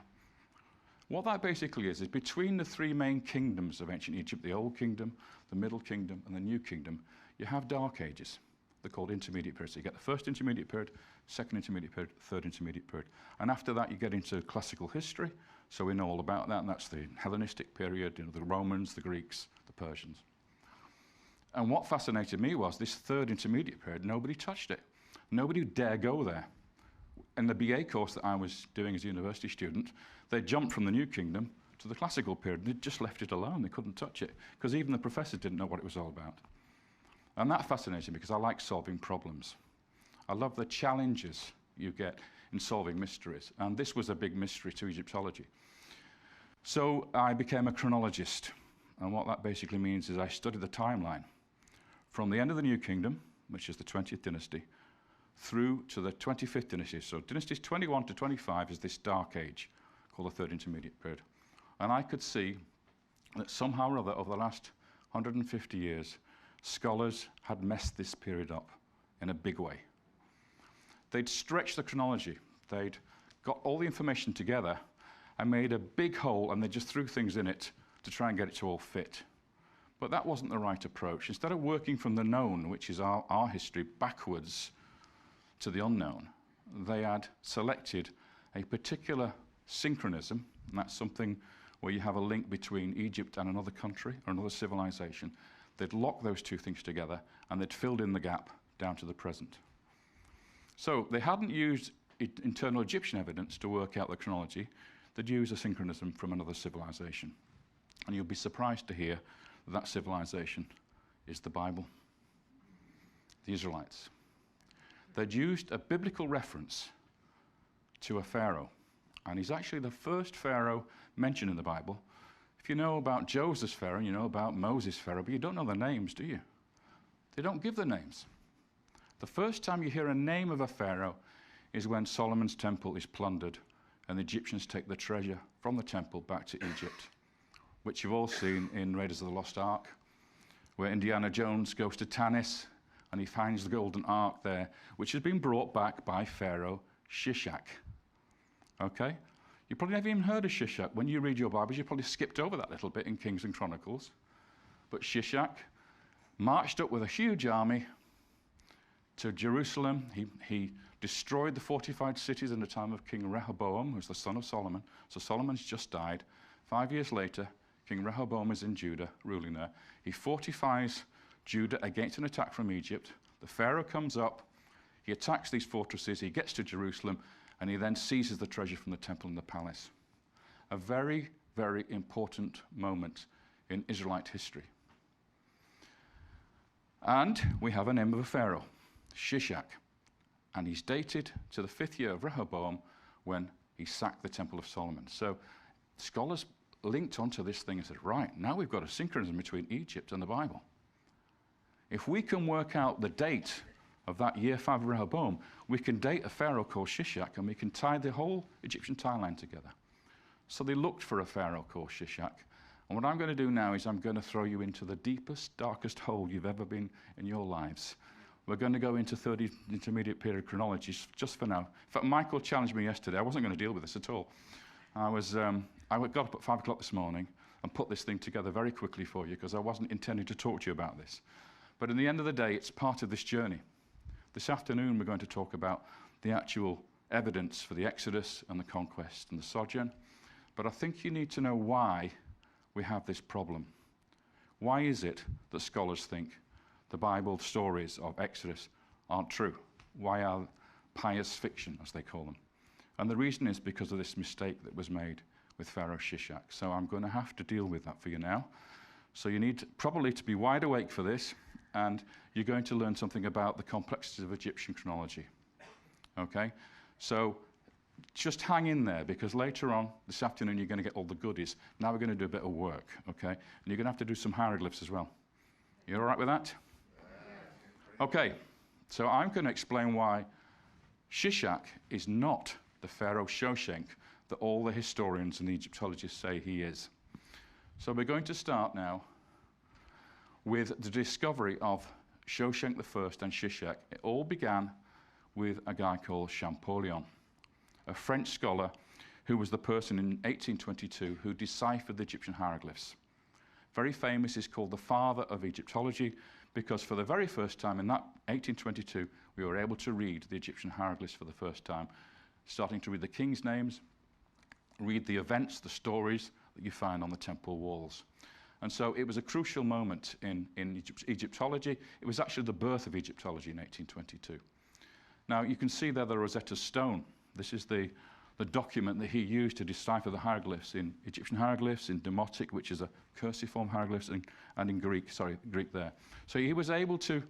What that basically is between the 3 main kingdoms of ancient Egypt, the Old Kingdom, the Middle Kingdom, and the New Kingdom, you have dark ages. They're called intermediate periods. So you get the first intermediate period, second intermediate period, third intermediate period. And after that, you get into classical history. So we know all about that, and that's the Hellenistic period, the Romans, the Greeks, the Persians. And what fascinated me was this third intermediate period, nobody touched it. Nobody would dare go there. In the BA course that I was doing as a university student, they jumped from the New Kingdom to the classical period. They just left it alone. They couldn't touch it, because even the professors didn't know what it was all about. And that fascinated me, because I like solving problems. I love the challenges you get in solving mysteries. And this was a big mystery to Egyptology. So I became a chronologist. And what that basically means is I studied the timeline from the end of the New Kingdom, which is the 20th dynasty, through to the 25th dynasty. So dynasties 21 to 25 is this dark age called the Third Intermediate Period. And I could see that somehow or other over the last 150 years, scholars had messed this period up in a big way. They'd stretched the chronology. They'd got all the information together and made a big hole, and they just threw things in it to try and get it to all fit. But that wasn't the right approach. Instead of working from the known, which is our history, backwards to the unknown, they had selected a particular synchronism, and that's something where you have a link between Egypt and another country or another civilization. They'd locked those two things together, and they'd filled in the gap down to the present. So they hadn't used internal Egyptian evidence to work out the chronology. They'd used a synchronism from another civilization. And you'll be surprised to hear that civilization is the Bible, the Israelites. They'd used a biblical reference to a pharaoh, and he's actually the first pharaoh mentioned in the Bible. If you know about Joseph's pharaoh, you know about Moses' pharaoh, but you don't know the names, do you? They don't give the names. The first time you hear a name of a pharaoh is when Solomon's temple is plundered and the Egyptians take the treasure from the temple back to Egypt, which you've all seen in Raiders of the Lost Ark, where Indiana Jones goes to Tanis and he finds the golden ark there, which has been brought back by Pharaoh Shishak. Okay? You probably never even heard of Shishak. When you read your Bibles, you probably skipped over that little bit in Kings and Chronicles. But Shishak marched up with a huge army to Jerusalem. He destroyed the fortified cities in the time of King Rehoboam, who was the son of Solomon. So Solomon's just died. 5 years later, King Rehoboam is in Judah, ruling there. He fortifies Judah against an attack from Egypt. The Pharaoh comes up, he attacks these fortresses, he gets to Jerusalem, and he then seizes the treasure from the temple and the palace. A very, very important moment in Israelite history. And we have a name of a pharaoh, Shishak, and he's dated to the 5th year of Rehoboam when he sacked the Temple of Solomon. So scholars linked onto this thing and said, right, now we've got a synchronism between Egypt and the Bible. If we can work out the date of that year 5 of Rehoboam, we can date a pharaoh called Shishak, and we can tie the whole Egyptian timeline together. So they looked for a pharaoh called Shishak. And what I'm going to do now is I'm going to throw you into the deepest, darkest hole you've ever been in your lives. We're going to go into 30 intermediate period chronologies just for now. In fact, Michael challenged me yesterday. I wasn't going to deal with this at all. I got up at 5 o'clock this morning and put this thing together very quickly for you because I wasn't intending to talk to you about this. But in the end of the day, it's part of this journey. This afternoon, we're going to talk about the actual evidence for the Exodus and the conquest and the sojourn. But I think you need to know why we have this problem. Why is it that scholars think the Bible stories of Exodus aren't true? Why are pious fiction, as they call them? And the reason is because of this mistake that was made with Pharaoh Shishak. So I'm going to have to deal with that for you now. So you need probably to be wide awake for this, and you're going to learn something about the complexities of Egyptian chronology. Okay? So just hang in there, because later on this afternoon you're going to get all the goodies. Now we're going to do a bit of work, okay? And you're going to have to do some hieroglyphs as well. You all right with that? Okay, so I'm going to explain why Shishak is not the Pharaoh Shoshenq that all the historians and the Egyptologists say he is. So we're going to start now with the discovery of Shoshenq I and Shishak. It all began with a guy called Champollion, a French scholar who was the person in 1822 who deciphered the Egyptian hieroglyphs. Very famous, is called the father of Egyptology, because for the very first time in that 1822, we were able to read the Egyptian hieroglyphs for the first time, starting to read the king's names, read the events, the stories that you find on the temple walls. And so it was a crucial moment in Egyptology. It was actually the birth of Egyptology in 1822. Now, you can see there the Rosetta Stone. This is the document that he used to decipher the hieroglyphs in Egyptian hieroglyphs, in Demotic, which is a cursive form hieroglyphs, and in Greek there. So he was able to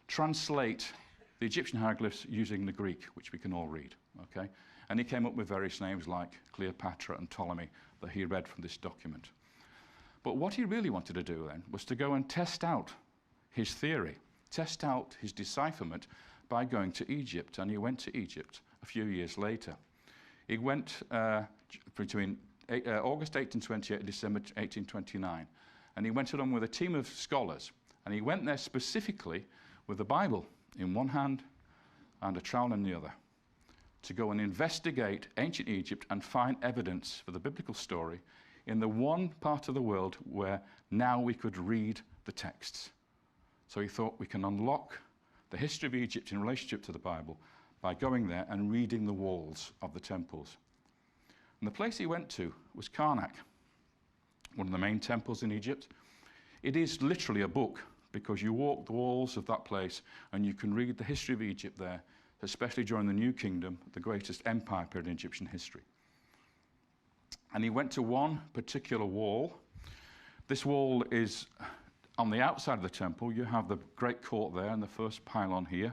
translate the Egyptian hieroglyphs using the Greek, which we can all read, okay? And he came up with various names like Cleopatra and Ptolemy that he read from this document. But what he really wanted to do then was to go and test out his theory, test out his decipherment by going to Egypt, and he went to Egypt a few years later. He went between August 1828 and December 1829, and he went along with a team of scholars, and he went there specifically with the Bible in one hand and a trowel in the other, to go and investigate ancient Egypt and find evidence for the biblical story in the one part of the world where now we could read the texts. So he thought we can unlock the history of Egypt in relationship to the Bible by going there and reading the walls of the temples. And the place he went to was Karnak, one of the main temples in Egypt. It is literally a book, because you walk the walls of that place and you can read the history of Egypt there, especially during the New Kingdom, the greatest empire period in Egyptian history. And he went to one particular wall. This wall is on the outside of the temple. You have the great court there and the first pylon here.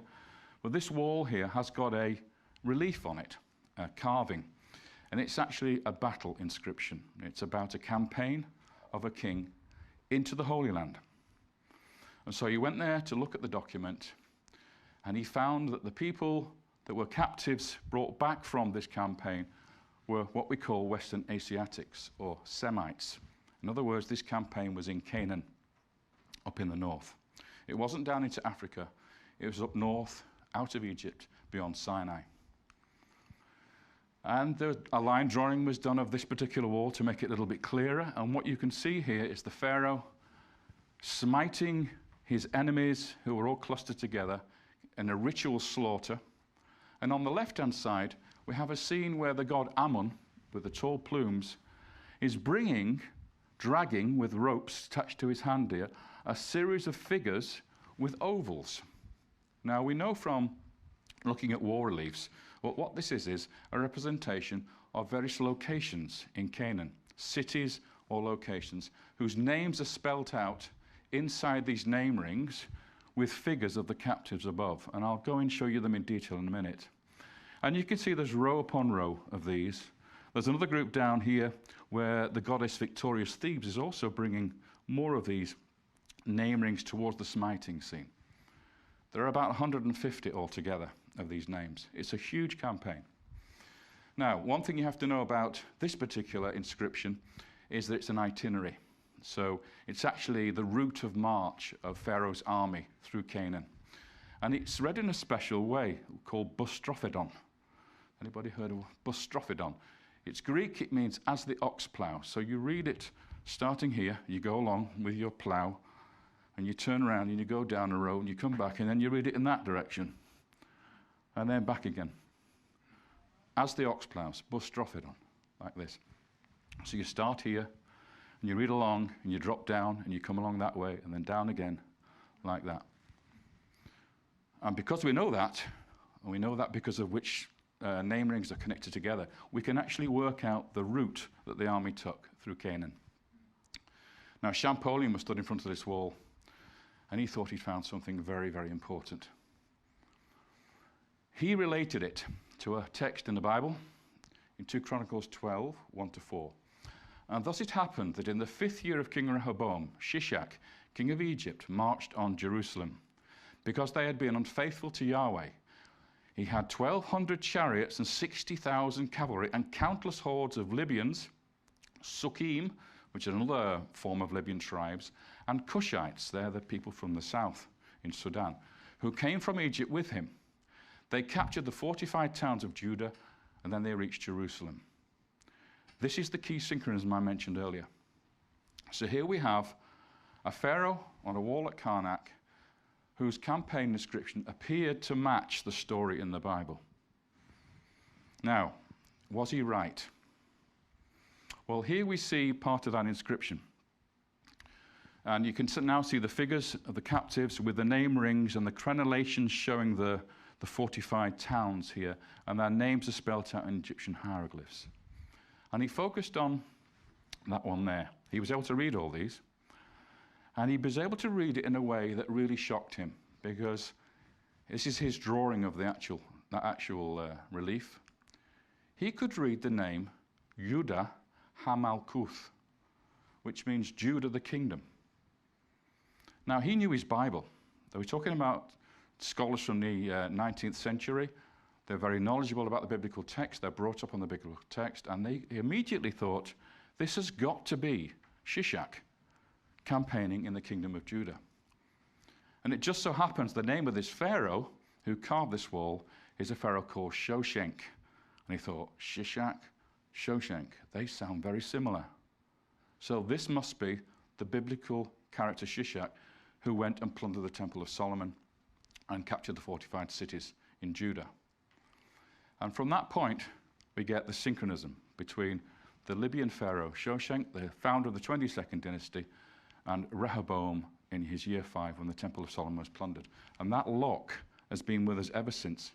But this wall here has got a relief on it, a carving. And it's actually a battle inscription. It's about a campaign of a king into the Holy Land. And so he went there to look at the document, and he found that the people that were captives brought back from this campaign were what we call Western Asiatics, or Semites. In other words, this campaign was in Canaan, up in the north. It wasn't down into Africa. It was up north, out of Egypt, beyond Sinai. And a line drawing was done of this particular wall to make it a little bit clearer. And what you can see here is the Pharaoh smiting his enemies, who were all clustered together in a ritual slaughter. And on the left-hand side, we have a scene where the god Ammon, with the tall plumes, is dragging with ropes attached to his hand here, a series of figures with ovals. Now, we know from looking at wall reliefs, what this is a representation of various locations in Canaan, cities or locations, whose names are spelt out inside these name rings with figures of the captives above. And I'll go and show you them in detail in a minute. And you can see there's row upon row of these. There's another group down here where the goddess Victorious Thebes is also bringing more of these name rings towards the smiting scene. There are about 150 altogether of these names. It's a huge campaign. Now, one thing you have to know about this particular inscription is that it's an itinerary. So it's actually the route of march of Pharaoh's army through Canaan. And it's read in a special way called bustrophodon. Anybody heard of bustrophodon? It's Greek, it means as the ox plough. So you read it starting here, you go along with your plough, and you turn around and you go down a row and you come back and then you read it in that direction. And then back again. As the ox ploughs, bustrophodon, like this. So you start here, and you read along, and you drop down, and you come along that way, and then down again, like that. And because we know that, and we know that because of which name rings are connected together, we can actually work out the route that the army took through Canaan. Now, Champollion was stood in front of this wall, and he thought he'd found something very, very important. He related it to a text in the Bible, in 2 Chronicles 12, 1-4. And thus it happened that in the 5th year of King Rehoboam, Shishak, king of Egypt, marched on Jerusalem, because they had been unfaithful to Yahweh. He had 1,200 chariots and 60,000 cavalry and countless hordes of Libyans, Sukkim, which is another form of Libyan tribes, and Cushites, they're the people from the south in Sudan, who came from Egypt with him. They captured the fortified towns of Judah, and then they reached Jerusalem. This is the key synchronism I mentioned earlier. So here we have a pharaoh on a wall at Karnak whose campaign inscription appeared to match the story in the Bible. Now, was he right? Well, here we see part of that inscription. And you can now see the figures of the captives with the name rings and the crenellations showing the fortified towns here, and their names are spelt out in Egyptian hieroglyphs. And he focused on that one there. He was able to read all these, and he was able to read it in a way that really shocked him, because this is his drawing of the actual relief. He could read the name Judah HaMalkuth, which means Judah the kingdom. Now, he knew his Bible. They were talking about scholars from the 19th century. They're very knowledgeable about the biblical text. They're brought up on the biblical text, and they immediately thought, this has got to be Shishak campaigning in the kingdom of Judah. And it just so happens the name of this pharaoh who carved this wall is a pharaoh called Shoshenq. And he thought, Shishak, Shoshenq, they sound very similar. So this must be the biblical character Shishak who went and plundered the Temple of Solomon and captured the fortified cities in Judah. And from that point, we get the synchronism between the Libyan pharaoh Shoshenq, the founder of the 22nd dynasty, and Rehoboam in his year 5 when the Temple of Solomon was plundered. And that lock has been with us ever since.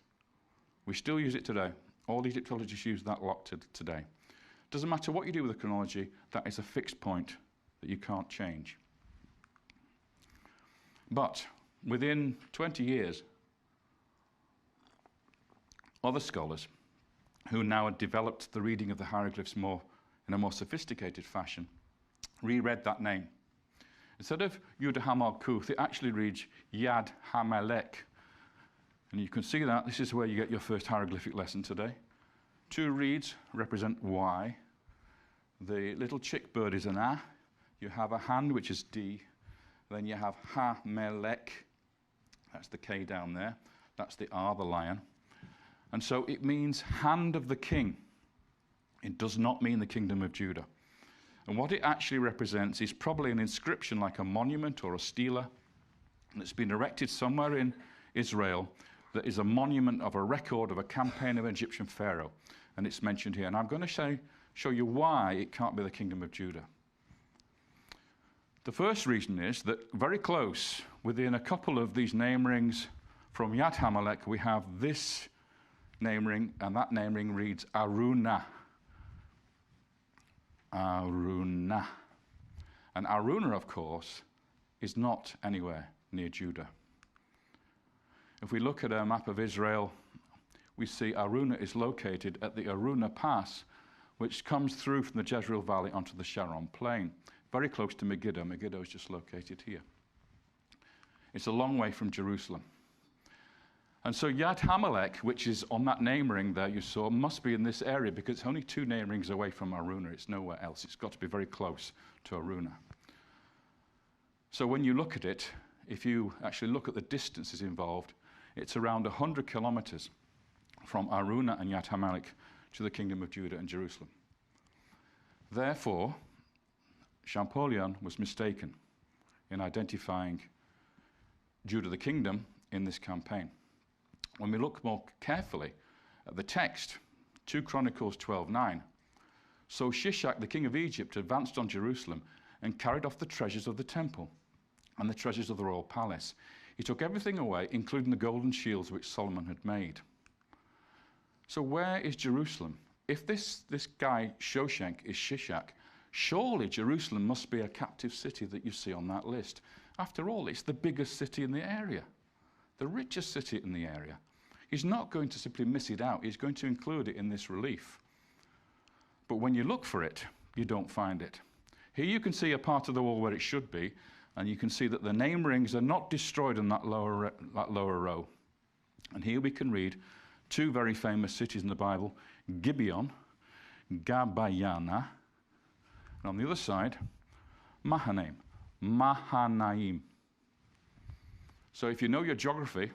We still use it today. All Egyptologists use that lock today. Doesn't matter what you do with the chronology, that is a fixed point that you can't change. But within 20 years, other scholars who now had developed the reading of the hieroglyphs in a more sophisticated fashion reread that name. Instead of Yud HaMalkuth, it actually reads Yad HaMelech. And you can see that. This is where you get your first hieroglyphic lesson today. 2 reeds represent Y. The little chick bird is an A. You have a hand, which is D. Then you have HaMelech. That's the K down there. That's the R, the lion. And so it means hand of the king. It does not mean the kingdom of Judah. And what it actually represents is probably an inscription like a monument or a stela that's been erected somewhere in Israel that is a monument of a record of a campaign of an Egyptian pharaoh. And it's mentioned here. And I'm going to show you why it can't be the kingdom of Judah. The first reason is that very close, within a couple of these name rings from Yad HaMelech, we have this name ring, and that name ring reads Aruna. Aruna. And Aruna, of course, is not anywhere near Judah. If we look at a map of Israel, we see Aruna is located at the Aruna Pass, which comes through from the Jezreel Valley onto the Sharon Plain, very close to Megiddo. Megiddo is just located here. It's a long way from Jerusalem. And so Yad HaMelech, which is on that name ring there you saw, must be in this area because it's only 2 name rings away from Aruna. It's nowhere else. It's got to be very close to Aruna. So when you look at it, if you actually look at the distances involved, it's around 100 kilometers from Aruna and Yad HaMelech to the kingdom of Judah and Jerusalem. Therefore, Champollion was mistaken in identifying Judah the kingdom in this campaign. When we look more carefully at the text, 2 Chronicles 12:9, so Shishak, the king of Egypt, advanced on Jerusalem and carried off the treasures of the temple and the treasures of the royal palace. He took everything away, including the golden shields which Solomon had made. So where is Jerusalem? If this guy Shoshenq is Shishak, surely Jerusalem must be a captive city that you see on that list. After all, it's the biggest city in the area, the richest city in the area. He's not going to simply miss it out. He's going to include it in this relief. But when you look for it, you don't find it. Here you can see a part of the wall where it should be, and you can see that the name rings are not destroyed in that lower row. And here we can read 2 very famous cities in the Bible, Gibeon, Gabayana, and on the other side, Mahanaim, Mahanaim. So if you know your geography,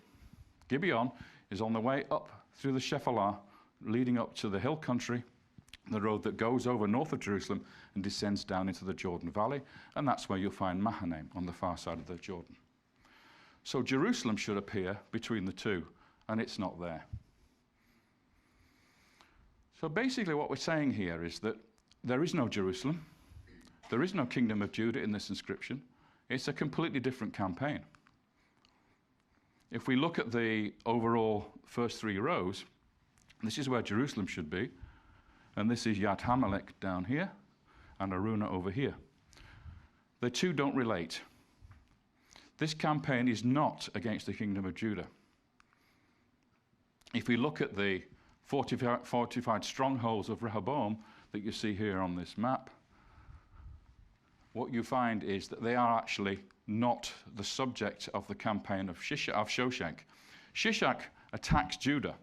Gibeon is on the way up through the Shephelah, leading up to the hill country, the road that goes over north of Jerusalem and descends down into the Jordan Valley, and that's where you'll find Mahanaim on the far side of the Jordan. So Jerusalem should appear between the 2, and it's not there. So basically what we're saying here is that there is no Jerusalem, there is no kingdom of Judah in this inscription. It's a completely different campaign. If we look at the overall first 3 rows, this is where Jerusalem should be, and this is Yad HaMelech down here, and Aruna over here. The 2 don't relate. This campaign is not against the kingdom of Judah. If we look at the fortified strongholds of Rehoboam that you see here on this map, what you find is that they are actually not the subject of the campaign of Shoshenq. Shishak attacks Judah.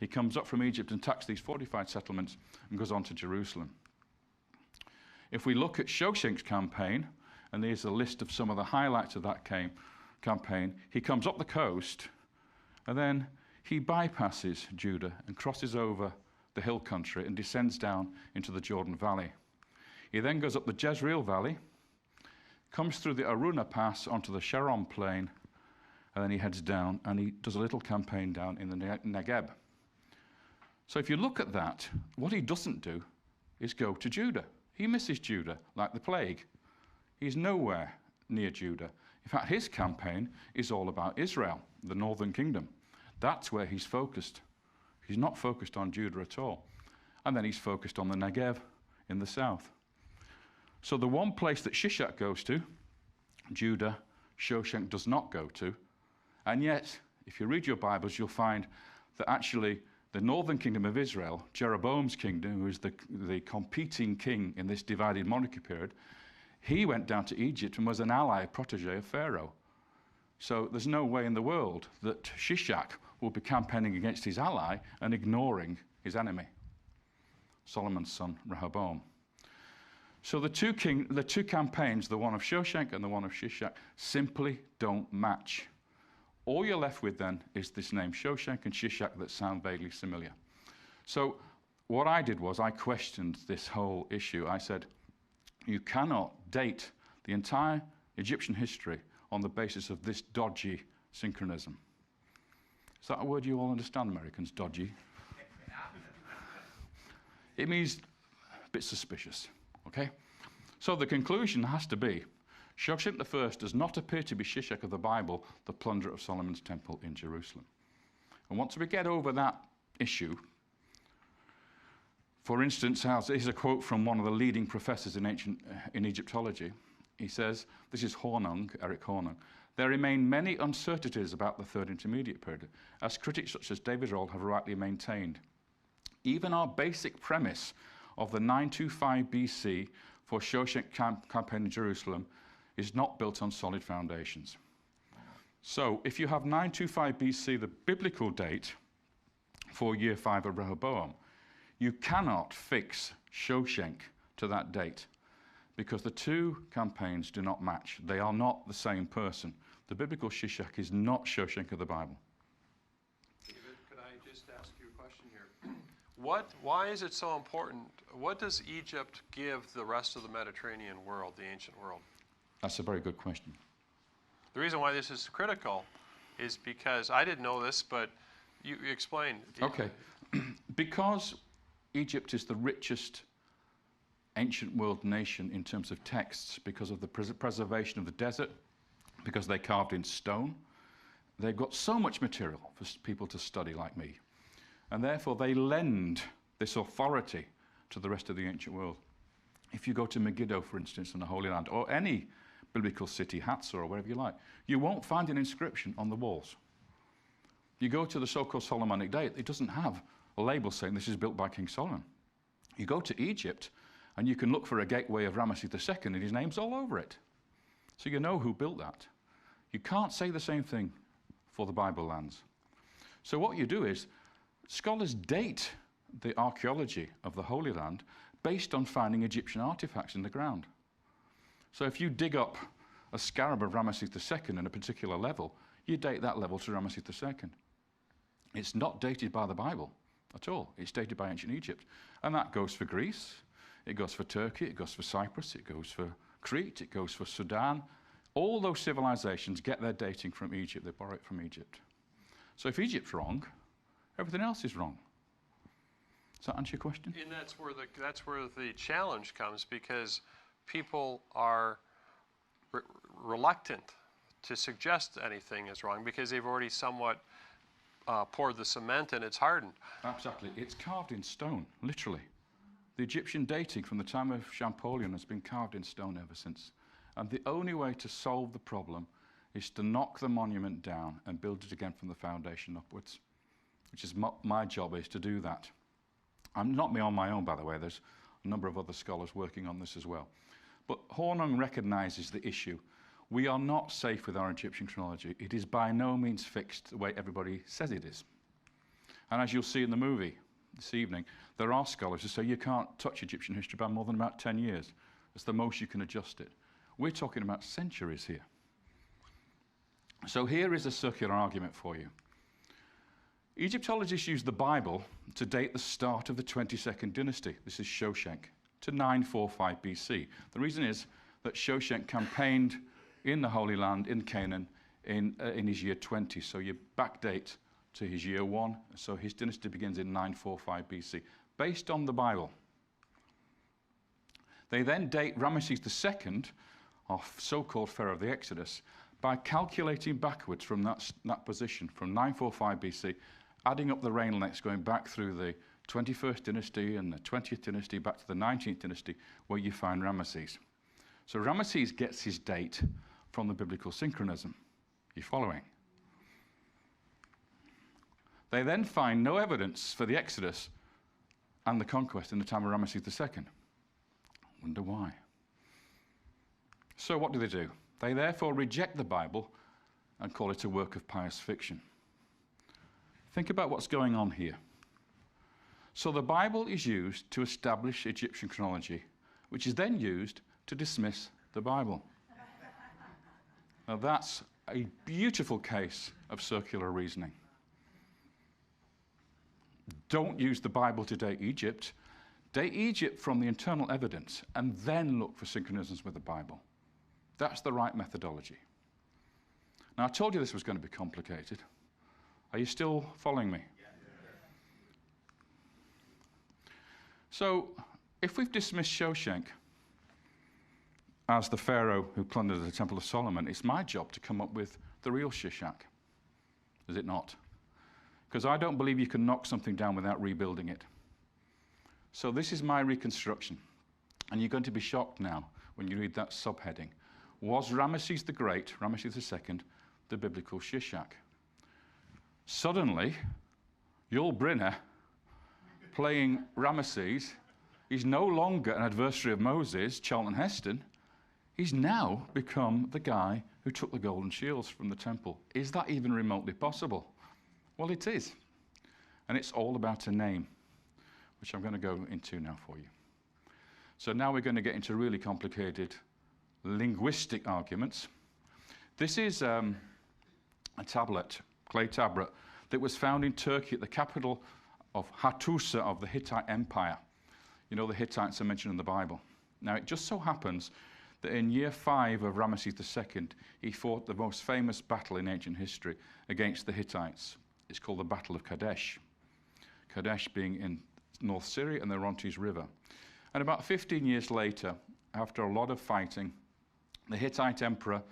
He comes up from Egypt and attacks these fortified settlements and goes on to Jerusalem. If we look at Shoshenq's campaign, and here's a list of some of the highlights of that campaign, he comes up the coast, and then he bypasses Judah and crosses over the hill country and descends down into the Jordan Valley. He then goes up the Jezreel Valley, comes through the Aruna Pass onto the Sharon Plain, and then he heads down and he does a little campaign down in the Negev. So if you look at that, what he doesn't do is go to Judah. He misses Judah like the plague. He's nowhere near Judah. In fact, his campaign is all about Israel, the northern kingdom. That's where he's focused. He's not focused on Judah at all. And then he's focused on the Negev in the south. So the one place that Shishak goes to, Judah, Shoshenq does not go to. And yet, if you read your Bibles, you'll find that actually the northern kingdom of Israel, Jeroboam's kingdom, who is the competing king in this divided monarchy period, he went down to Egypt and was an ally, a protege of Pharaoh. So there's no way in the world that Shishak will be campaigning against his ally and ignoring his enemy, Solomon's son, Rehoboam. So the two campaigns, the one of Shoshenq and the one of Shishak, simply don't match. All you're left with then is this name Shoshenq and Shishak that sound vaguely similar. So what I did was I questioned this whole issue. I said, you cannot date the entire Egyptian history on the basis of this dodgy synchronism. Is that a word you all understand, Americans? Dodgy? It means a bit suspicious, okay? So the conclusion has to be, Shoshenq I does not appear to be Shishak of the Bible, the plunderer of Solomon's temple in Jerusalem. And once we get over that issue, for instance, here's a quote from one of the leading professors in Egyptology. He says, this is Eric Hornung, there remain many uncertainties about the Third Intermediate Period, as critics such as David Rohl have rightly maintained. Even our basic premise of the 925 BC for Shoshenq campaign in Jerusalem is not built on solid foundations. So if you have 925 BC, the biblical date for year 5 of Rehoboam, you cannot fix Shoshenq to that date because the two campaigns do not match. They are not the same person. The biblical Shishak is not Shoshenq of the Bible. David, could I just ask you a question here? Why is it so important? What does Egypt give the rest of the Mediterranean world, the ancient world? That's a very good question. The reason why this is critical is because I didn't know this, but you explain. Okay. Because Egypt is the richest ancient world nation in terms of texts, because of the preservation of the desert, because they carved in stone, they've got so much material for people to study like me. And therefore they lend this authority to the rest of the ancient world. If you go to Megiddo, for instance, in the Holy Land, or any biblical city, Hatzor, or wherever you like, you won't find an inscription on the walls. You go to the so-called Solomonic date, it doesn't have a label saying this is built by King Solomon. You go to Egypt, and you can look for a gateway of Ramesses II, and his name's all over it. So you know who built that. You can't say the same thing for the Bible lands. So what you do is, scholars date the archaeology of the Holy Land based on finding Egyptian artifacts in the ground. So if you dig up a scarab of Ramesses II in a particular level, you date that level to Ramesses II. It's not dated by the Bible at all. It's dated by ancient Egypt. And that goes for Greece, it goes for Turkey, it goes for Cyprus, it goes for Crete, it goes for Sudan. All those civilizations get their dating from Egypt. They borrow it from Egypt. So if Egypt's wrong, everything else is wrong. Does that answer your question? And that's where the challenge comes, because people are reluctant to suggest anything is wrong because they've already somewhat poured the cement and it's hardened. Exactly. It's carved in stone, literally. The Egyptian dating from the time of Champollion has been carved in stone ever since. And the only way to solve the problem is to knock the monument down and build it again from the foundation upwards, which is my job is to do that. I'm not on my own, by the way. There's a number of other scholars working on this as well. But Hornung recognizes the issue. We are not safe with our Egyptian chronology. It is by no means fixed the way everybody says it is. And as you'll see in the movie this evening, there are scholars who say you can't touch Egyptian history by more than about 10 years. It's the most you can adjust it. We're talking about centuries here. So here is a circular argument for you. Egyptologists use the Bible to date the start of the 22nd dynasty. This is Shoshenq, to 945 BC. The reason is that Shoshenq campaigned in the Holy Land, in Canaan, in his year 20. So you backdate to his year 1. So his dynasty begins in 945 BC, based on the Bible. They then date Ramesses II, our so-called Pharaoh of the Exodus, by calculating backwards from that position, from 945 BC, adding up the reign lengths going back through the 21st dynasty and the 20th dynasty back to the 19th dynasty, where you find Ramesses. So Ramesses gets his date from the biblical synchronism. You following? They then find no evidence for the Exodus and the conquest in the time of Ramesses II. Wonder why? So what do? They therefore reject the Bible and call it a work of pious fiction. Think about what's going on here. So the Bible is used to establish Egyptian chronology, which is then used to dismiss the Bible. Now that's a beautiful case of circular reasoning. Don't use the Bible to date Egypt. Date Egypt from the internal evidence and then look for synchronisms with the Bible. That's the right methodology. Now, I told you this was going to be complicated. Are you still following me? So, if we've dismissed Shoshenq as the pharaoh who plundered the Temple of Solomon, it's my job to come up with the real Shishak. Is it not? Because I don't believe you can knock something down without rebuilding it. So this is my reconstruction. And you're going to be shocked now when you read that subheading. Was Ramesses the Great, Ramesses II, the biblical Shishak? Suddenly, Yul Brynner, playing Ramesses, is no longer an adversary of Moses, Charlton Heston. He's now become the guy who took the golden shields from the temple. Is that even remotely possible? Well, it is. And it's all about a name, which I'm going to go into now for you. So now we're going to get into really complicated linguistic arguments. This is a tablet, clay tablet, that was found in Turkey at the capital of Hattusa of the Hittite Empire. You know, the Hittites are mentioned in the Bible. Now, it just so happens that in year 5 of Ramesses II, he fought the most famous battle in ancient history against the Hittites. It's called the Battle of Kadesh. Kadesh being in North Syria and the Orontes River. And about 15 years later, after a lot of fighting, the Hittite emperor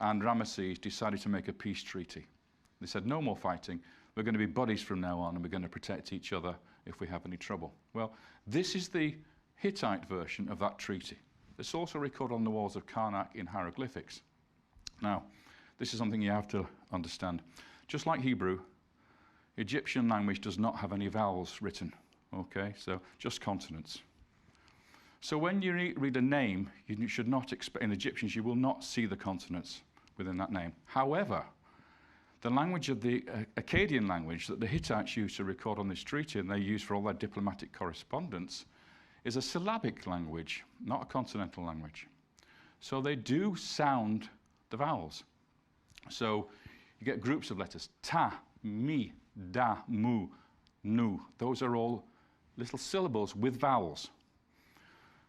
and Ramesses decided to make a peace treaty. They said, no more fighting. We're going to be buddies from now on, and we're going to protect each other if we have any trouble. Well, this is the Hittite version of that treaty. It's also recorded on the walls of Karnak in hieroglyphics. Now, this is something you have to understand. Just like Hebrew, Egyptian language does not have any vowels written. Okay, so just consonants. So when you read a name, you should not expect, in Egyptians, you will not see the consonants within that name. However, the language of the Akkadian language that the Hittites used to record on this treaty, and they use for all their diplomatic correspondence, is a syllabic language, not a consonantal language. So they do sound the vowels. So you get groups of letters, ta, mi, da, mu, nu. Those are all little syllables with vowels.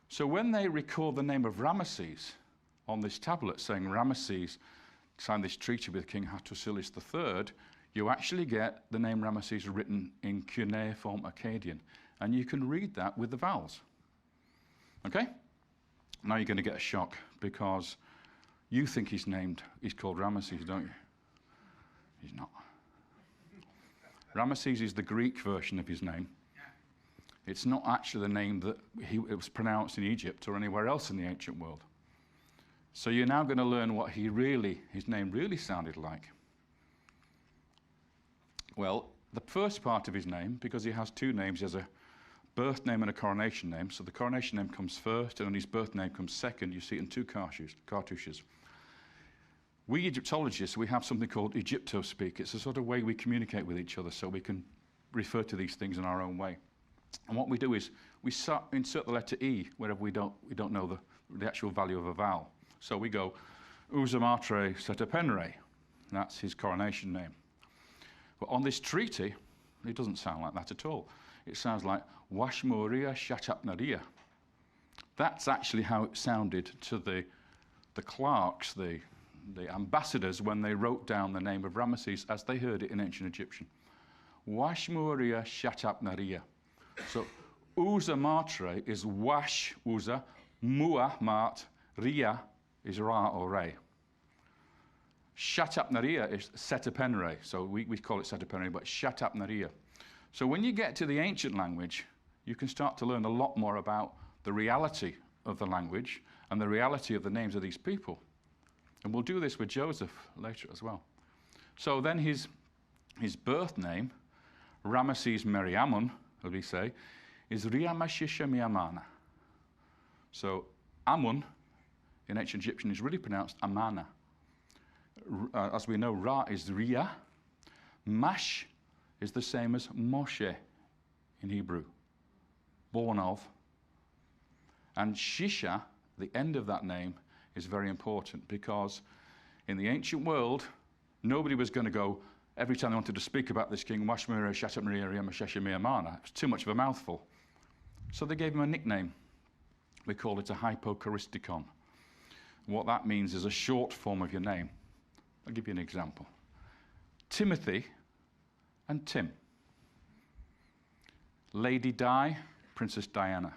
So when they record the name of Ramesses on this tablet, saying Ramesses signed this treaty with King Hattusilis III, you actually get the name Ramesses written in cuneiform Akkadian. And you can read that with the vowels. Okay? Now you're going to get a shock, because you think he's called Ramesses, don't you? He's not. Ramesses is the Greek version of his name. It's not actually the name that it was pronounced in Egypt or anywhere else in the ancient world. So you're now going to learn what his name really sounded like. Well, the first part of his name, because he has two names, he has a birth name and a coronation name. So the coronation name comes first, and then his birth name comes second. You see it in two cartouches. We Egyptologists, we have something called Egypto-speak. It's a sort of way we communicate with each other so we can refer to these things in our own way. And what we do is we insert the letter E wherever we don't know the actual value of a vowel. So we go, Usamatre Setepenre. That's his coronation name. But on this treaty, it doesn't sound like that at all. It sounds like Washmuria Shatapnaria. That's actually how it sounded to the clerks, the ambassadors, when they wrote down the name of Ramesses as they heard it in ancient Egyptian. Washmuria Shatapnaria. So Uza Matre is Wash Uza, Mua Mart, Ria is Ra or Re. Shatapnaria is Setepenre, so we call it Setepenre, but Shatapnaria. So when you get to the ancient language, you can start to learn a lot more about the reality of the language and the reality of the names of these people. And we'll do this with Joseph later as well. So then his birth name, Ramesses Meriamun, as we say, is Riamashisha Miamana. So Amun in ancient Egyptian is really pronounced Amana. As we know, Ra is Ria. Mash is the same as Moshe in Hebrew, born of. And Shisha, the end of that name, is very important because in the ancient world, nobody was going to go, every time they wanted to speak about this king, Washmira, Shatapmaria, Riamashesha, Miamana. It was too much of a mouthful. So they gave him a nickname. We call it a hypochoristicon. What that means is a short form of your name. I'll give you an example. Timothy and Tim. Lady Di, Princess Diana.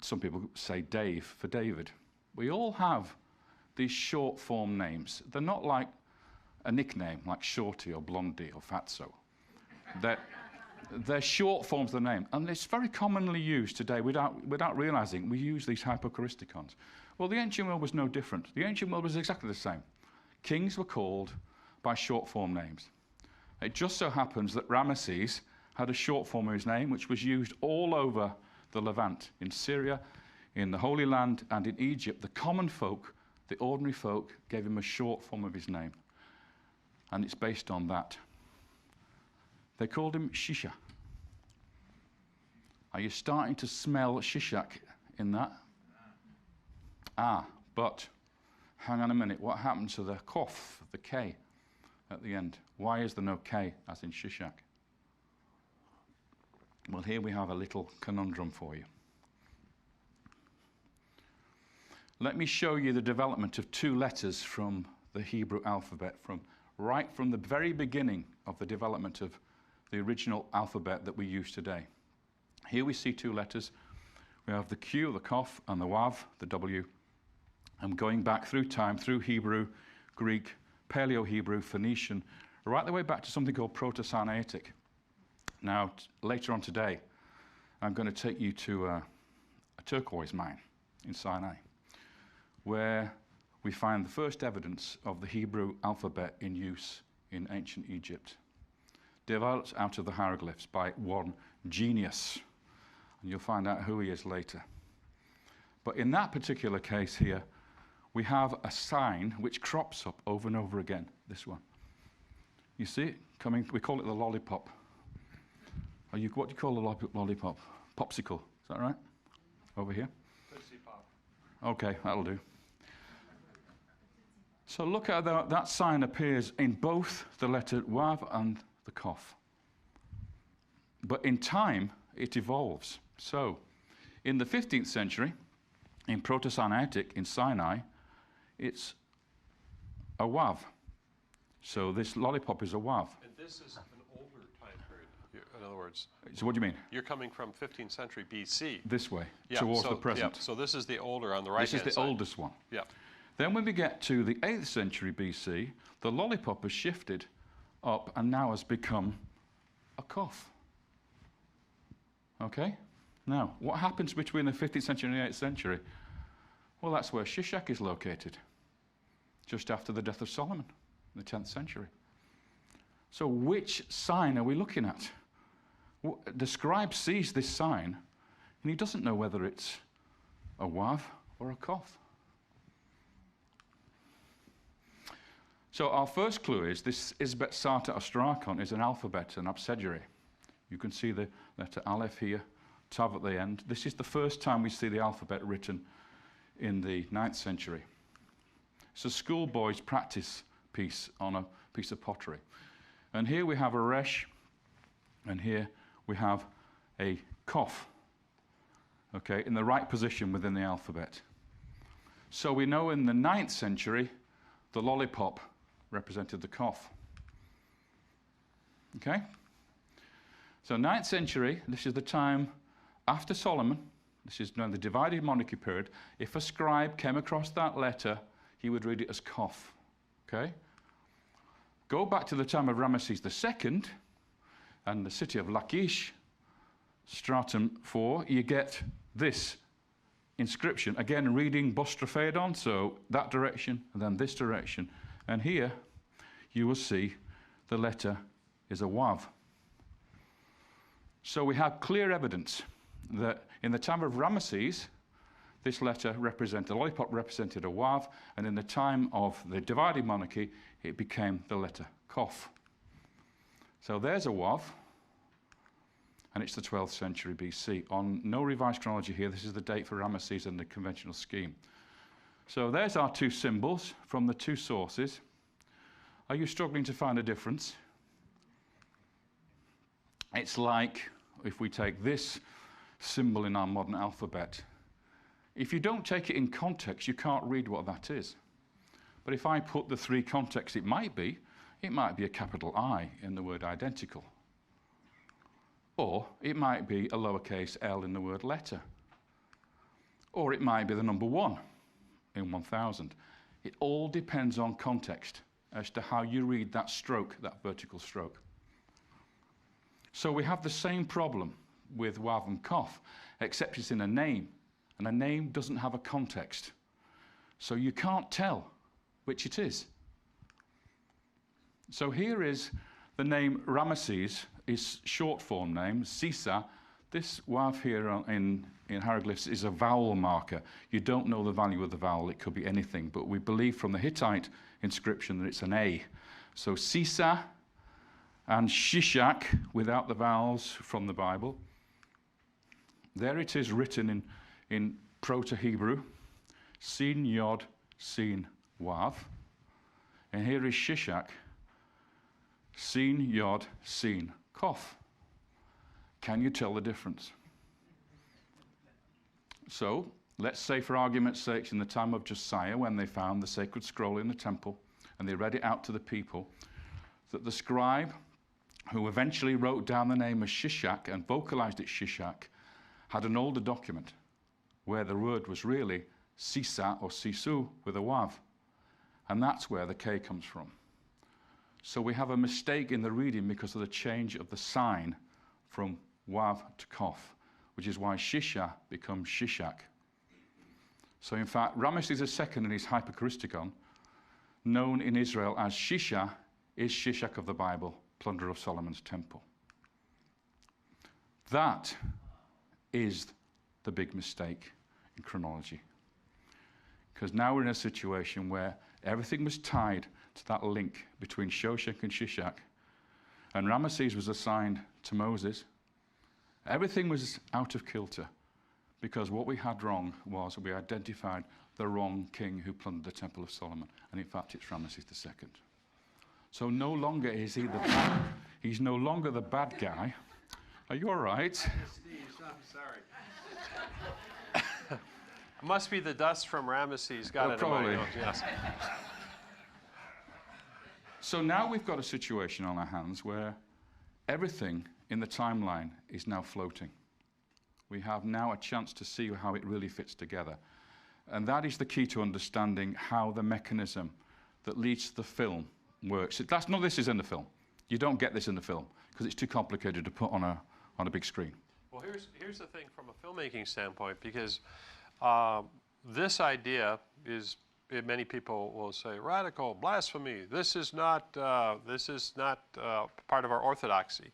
Some people say Dave for David. We all have these short form names. They're not like a nickname, like Shorty or Blondie or Fatso. They're short forms of the name. And it's very commonly used today without realizing we use these hypochoristicons. Well, the ancient world was no different. The ancient world was exactly the same. Kings were called by short form names. It just so happens that Ramesses had a short form of his name, which was used all over the Levant, in Syria, in the Holy Land, and in Egypt. The common folk, the ordinary folk, gave him a short form of his name. And it's based on that. They called him Shisha. Are you starting to smell Shishak in that? But hang on a minute. What happened to the Kof, the K, at the end? Why is there no K, as in Shishak? Well, here we have a little conundrum for you. Let me show you the development of two letters from the Hebrew alphabet, right from the very beginning of the development of the original alphabet that we use today. Here we see two letters. We have the Q, the Kof, and the Wav, the W. I'm going back through time, through Hebrew, Greek, Paleo-Hebrew, Phoenician, right the way back to something called Proto-Sinaitic. Now, later on today, I'm going to take you to a turquoise mine in Sinai, where we find the first evidence of the Hebrew alphabet in use in ancient Egypt, developed out of the hieroglyphs by one genius. And you'll find out who he is later. But in that particular case here, we have a sign which crops up over and over again, this one. You see it coming? We call it the lollipop. What do you call the lollipop? Popsicle, is that right? Over here? Tootsie Pop. Okay, that'll do. So look at that sign appears in both the letter Wav and the Kof. But in time, it evolves. So, in the 15th century, in Proto-Sinaitic, in Sinai, it's a Wav. So this lollipop is a Wav. And this is an older time period. In other words, So what do you mean? you're coming from 15th century BC. This way, Yeah, towards so, the present. Yeah, so this is the older on the right-hand side. This is the oldest one. Yeah. Then when we get to the 8th century BC, the lollipop has shifted up and now has become a Kof. Okay? Now, what happens between the 15th century and the 8th century? Well, that's where Shishak is located, just after the death of Solomon in the 10th century. So which sign are we looking at? The scribe sees this sign, and he doesn't know whether it's a Wav or a Kof. So our first clue is this Isbet Sata Ostrakon is an alphabet, an abecedary. You can see the letter Aleph here, Tav at the end. This is the first time we see the alphabet written in the 9th century. It's a schoolboy's practice piece on a piece of pottery. And here we have a resh, and here we have a kof, okay, in the right position within the alphabet. So we know in the 9th century, the lollipop represented the kof. Okay? So 9th century, this is the time after Solomon. This is now the divided monarchy period. If a scribe came across that letter, he would read it as kof. Okay? Go back to the time of Ramesses II and the city of Lachish, stratum 4, you get this inscription. Again, reading Bostraphaedon, so that direction and then this direction. And here you will see the letter is a wav. So we have clear evidence that in the time of Ramesses, this letter represented, the lollipop represented a wav, and in the time of the divided monarchy, it became the letter kof. So there's a wav, and it's the 12th century BC. On no revised chronology here, this is the date for Ramesses and the conventional scheme. So there's our two symbols from the two sources. Are you struggling to find a difference? It's like if we take this symbol in our modern alphabet. If you don't take it in context, you can't read what that is. But if I put the three contexts it might be a capital I in the word identical. Or it might be a lowercase l in the word letter. Or it might be the number 1 in 1000. It all depends on context as to how you read that stroke, that vertical stroke. So we have the same problem with wav and kof, except it's in a name. And a name doesn't have a context. So you can't tell which it is. So here is the name Ramesses, is short form name, Sisa. This wav here in hieroglyphs is a vowel marker. You don't know the value of the vowel, it could be anything, but we believe from the Hittite inscription that it's an A. So Sisa and Shishak, without the vowels from the Bible. There it is written in Proto-Hebrew, Sin Yod, Sin Wav. And here is Shishak, Sin Yod, Sin Kof. Can you tell the difference? So, let's say for argument's sake, in the time of Josiah, when they found the sacred scroll in the temple, and they read it out to the people, that the scribe, who eventually wrote down the name as Shishak and vocalized it Shishak, had an older document where the word was really Sisa or Sisu with a wav. And that's where the K comes from. So we have a mistake in the reading because of the change of the sign from wav to kof, which is why Shisha becomes Shishak. So in fact, Ramesses II in his Hypercharisticon, known in Israel as Shisha, is Shishak of the Bible, plunderer of Solomon's temple. That is the big mistake in chronology. Because now we're in a situation where everything was tied to that link between Shoshak and Shishak, and Ramesses was assigned to Moses. Everything was out of kilter because what we had wrong was we identified the wrong king who plundered the Temple of Solomon, and in fact it's Ramesses II. So no longer is he the bad, he's no longer the bad guy. Are you all right? Steve, I'm sorry. It must be the dust from Ramesses got into my nose. Yes. So now we've got a situation on our hands where everything in the timeline is now floating. We have now a chance to see how it really fits together. And that is the key to understanding how the mechanism that leads to the film works. None of this is in the film. You don't get this in the film because it's too complicated to put on a big screen. Well, here's the thing from a filmmaking standpoint, because this idea is, many people will say, radical, blasphemy. This is not part of our orthodoxy.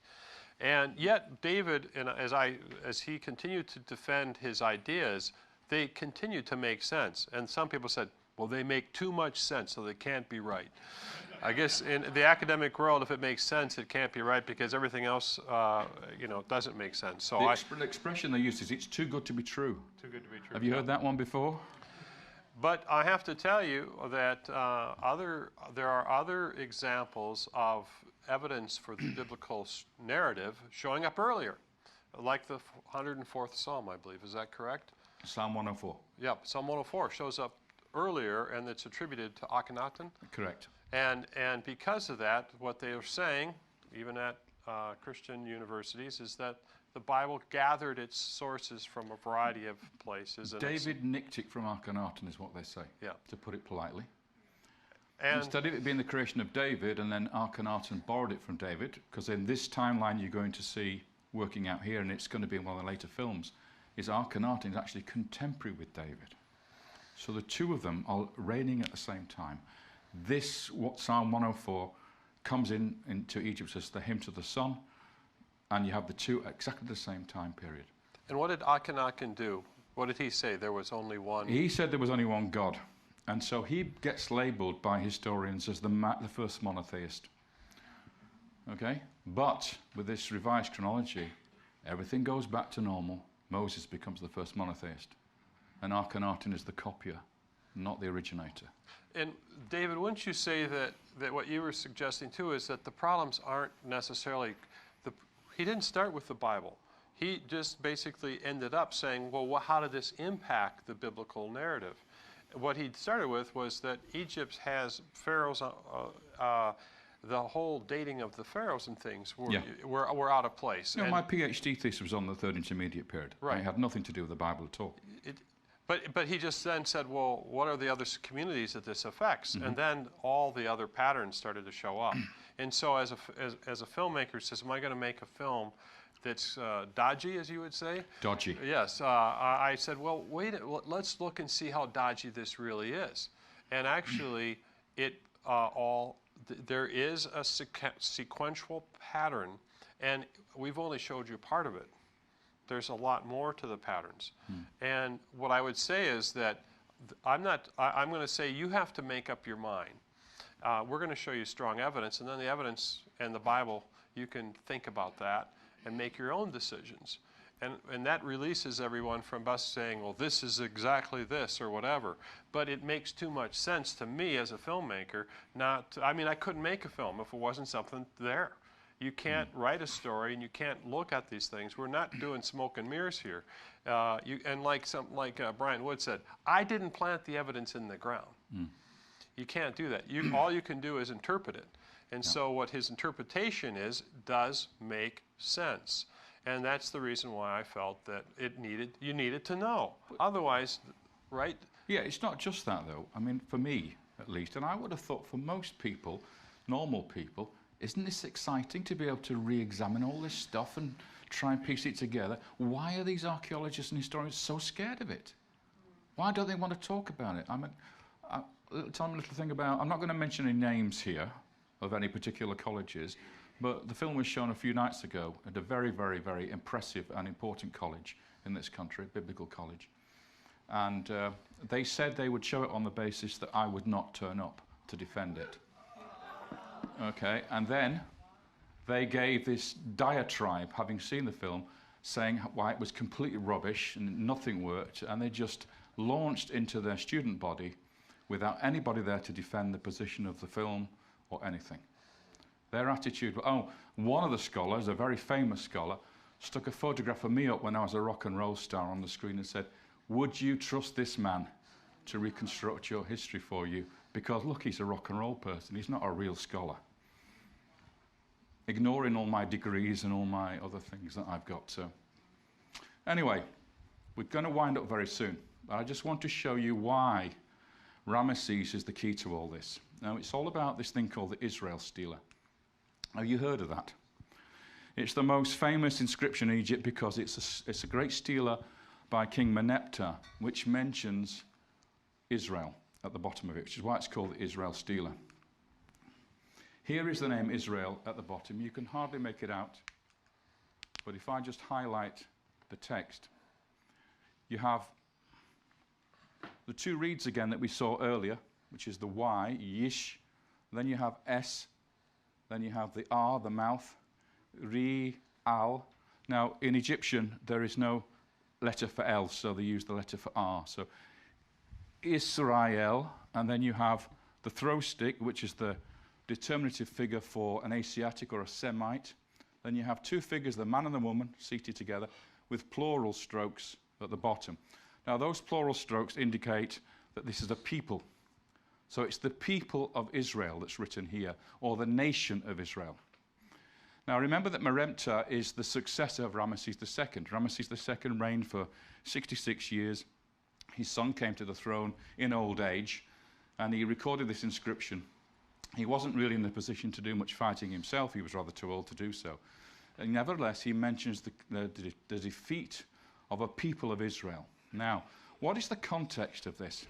And yet David, as he continued to defend his ideas, they continued to make sense. And some people said, well, they make too much sense, so they can't be right. I guess in the academic world, if it makes sense, it can't be right because everything else, doesn't make sense. So The expression they use is, it's too good to be true. too good to be true. Have you heard that one before? But I have to tell you that there are other examples of evidence for the biblical narrative showing up earlier, like the 104th Psalm, I believe. Is that correct? Psalm 104. Yep, Psalm 104 shows up earlier, and it's attributed to Akhenaten. Correct. And because of that, what they are saying, even at Christian universities, is that the Bible gathered its sources from a variety of places. And David nicked it from Akhenaten, is what they say, Yeah. to put it politely. And Instead of it being the creation of David and then Akhenaten borrowed it from David, because in this timeline you're going to see working out here, and it's going to be in one of the later films, is Akhenaten is actually contemporary with David. So the two of them are reigning at the same time. This, what Psalm 104 comes into Egypt as the hymn to the sun, and you have the two at exactly the same time period. what did Akhenaten do? What did he say? There was only one. He said there was only one God, and so he gets labelled by historians as the first monotheist. Okay? But with this revised chronology, everything goes back to normal. Moses becomes the first monotheist, and Akhenaten is the copier, not the originator. And David, wouldn't you say that what you were suggesting too is that the problems aren't necessarily, he didn't start with the Bible. He just basically ended up saying, well, how did this impact the biblical narrative? What he started with was that Egypt has pharaohs, the whole dating of the pharaohs and things were out of place. You know, my PhD thesis was on the Third Intermediate Period. Right. It had nothing to do with the Bible at all. But he just then said, well, what are the other communities that this affects? And then all the other patterns started to show up. And so as a filmmaker says, am I going to make a film that's dodgy, as you would say? Dodgy. Yes. I said, well, let's look and see how dodgy this really is. And actually, there is a sequential pattern, and we've only showed you part of it. There's a lot more to the patterns. And what I would say is that I'm going to say you have to make up your mind. We're going to show you strong evidence, and then the evidence and the Bible, you can think about that and make your own decisions. And that releases everyone from us saying, well, this is exactly this or whatever. But it makes too much sense to me as a filmmaker I couldn't make a film if it wasn't something there. You can't write a story and you can't look at these things. We're not doing smoke and mirrors here. And like Brian Wood said, I didn't plant the evidence in the ground. You can't do that. All you can do is interpret it. And so what his interpretation does make sense. And that's the reason why I felt that you needed to know. Otherwise, right? Yeah, it's not just that though. I mean, for me at least, and I would have thought for most people, normal people, isn't this exciting to be able to re-examine all this stuff and try and piece it together? Why are these archaeologists and historians so scared of it? Why don't they want to talk about it? Tell me a little thing about, I'm not going to mention any names here of any particular colleges, but the film was shown a few nights ago at a very, very, very impressive and important college in this country, biblical college. And they said they would show it on the basis that I would not turn up to defend it. Okay, and then they gave this diatribe, having seen the film, saying why it was completely rubbish and nothing worked, and they just launched into their student body without anybody there to defend the position of the film or anything. Their attitude, one of the scholars, a very famous scholar, stuck a photograph of me up when I was a rock and roll star on the screen and said, would you trust this man to reconstruct your history for you? Because look, he's a rock and roll person, he's not a real scholar. Ignoring all my degrees and all my other things that I've got. So anyway, we're going to wind up very soon. But I just want to show you why Ramesses is the key to all this. Now, it's all about this thing called the Israel Stela. Have you heard of that? It's the most famous inscription in Egypt because it's a great stela by King Meneptah, which mentions Israel at the bottom of it, which is why it's called the Israel Stela. Here is the name Israel at the bottom. You can hardly make it out, but if I just highlight the text, you have the two reeds again that we saw earlier, which is the Y, Yish, then you have S, then you have the R, the mouth, Ri, Al. Now, in Egyptian, there is no letter for L, so they use the letter for R. So Israel, and then you have the throw stick, which is the determinative figure for an Asiatic or a Semite. Then you have two figures, the man and the woman, seated together, with plural strokes at the bottom. Now, those plural strokes indicate that this is a people. So it's the people of Israel that's written here, or the nation of Israel. Now, remember that Meremptah is the successor of Ramesses II. Ramesses II reigned for 66 years. His son came to the throne in old age, and he recorded this inscription. He wasn't really in the position to do much fighting himself. He was rather too old to do so. And nevertheless, he mentions the defeat of a people of Israel. Now, what is the context of this?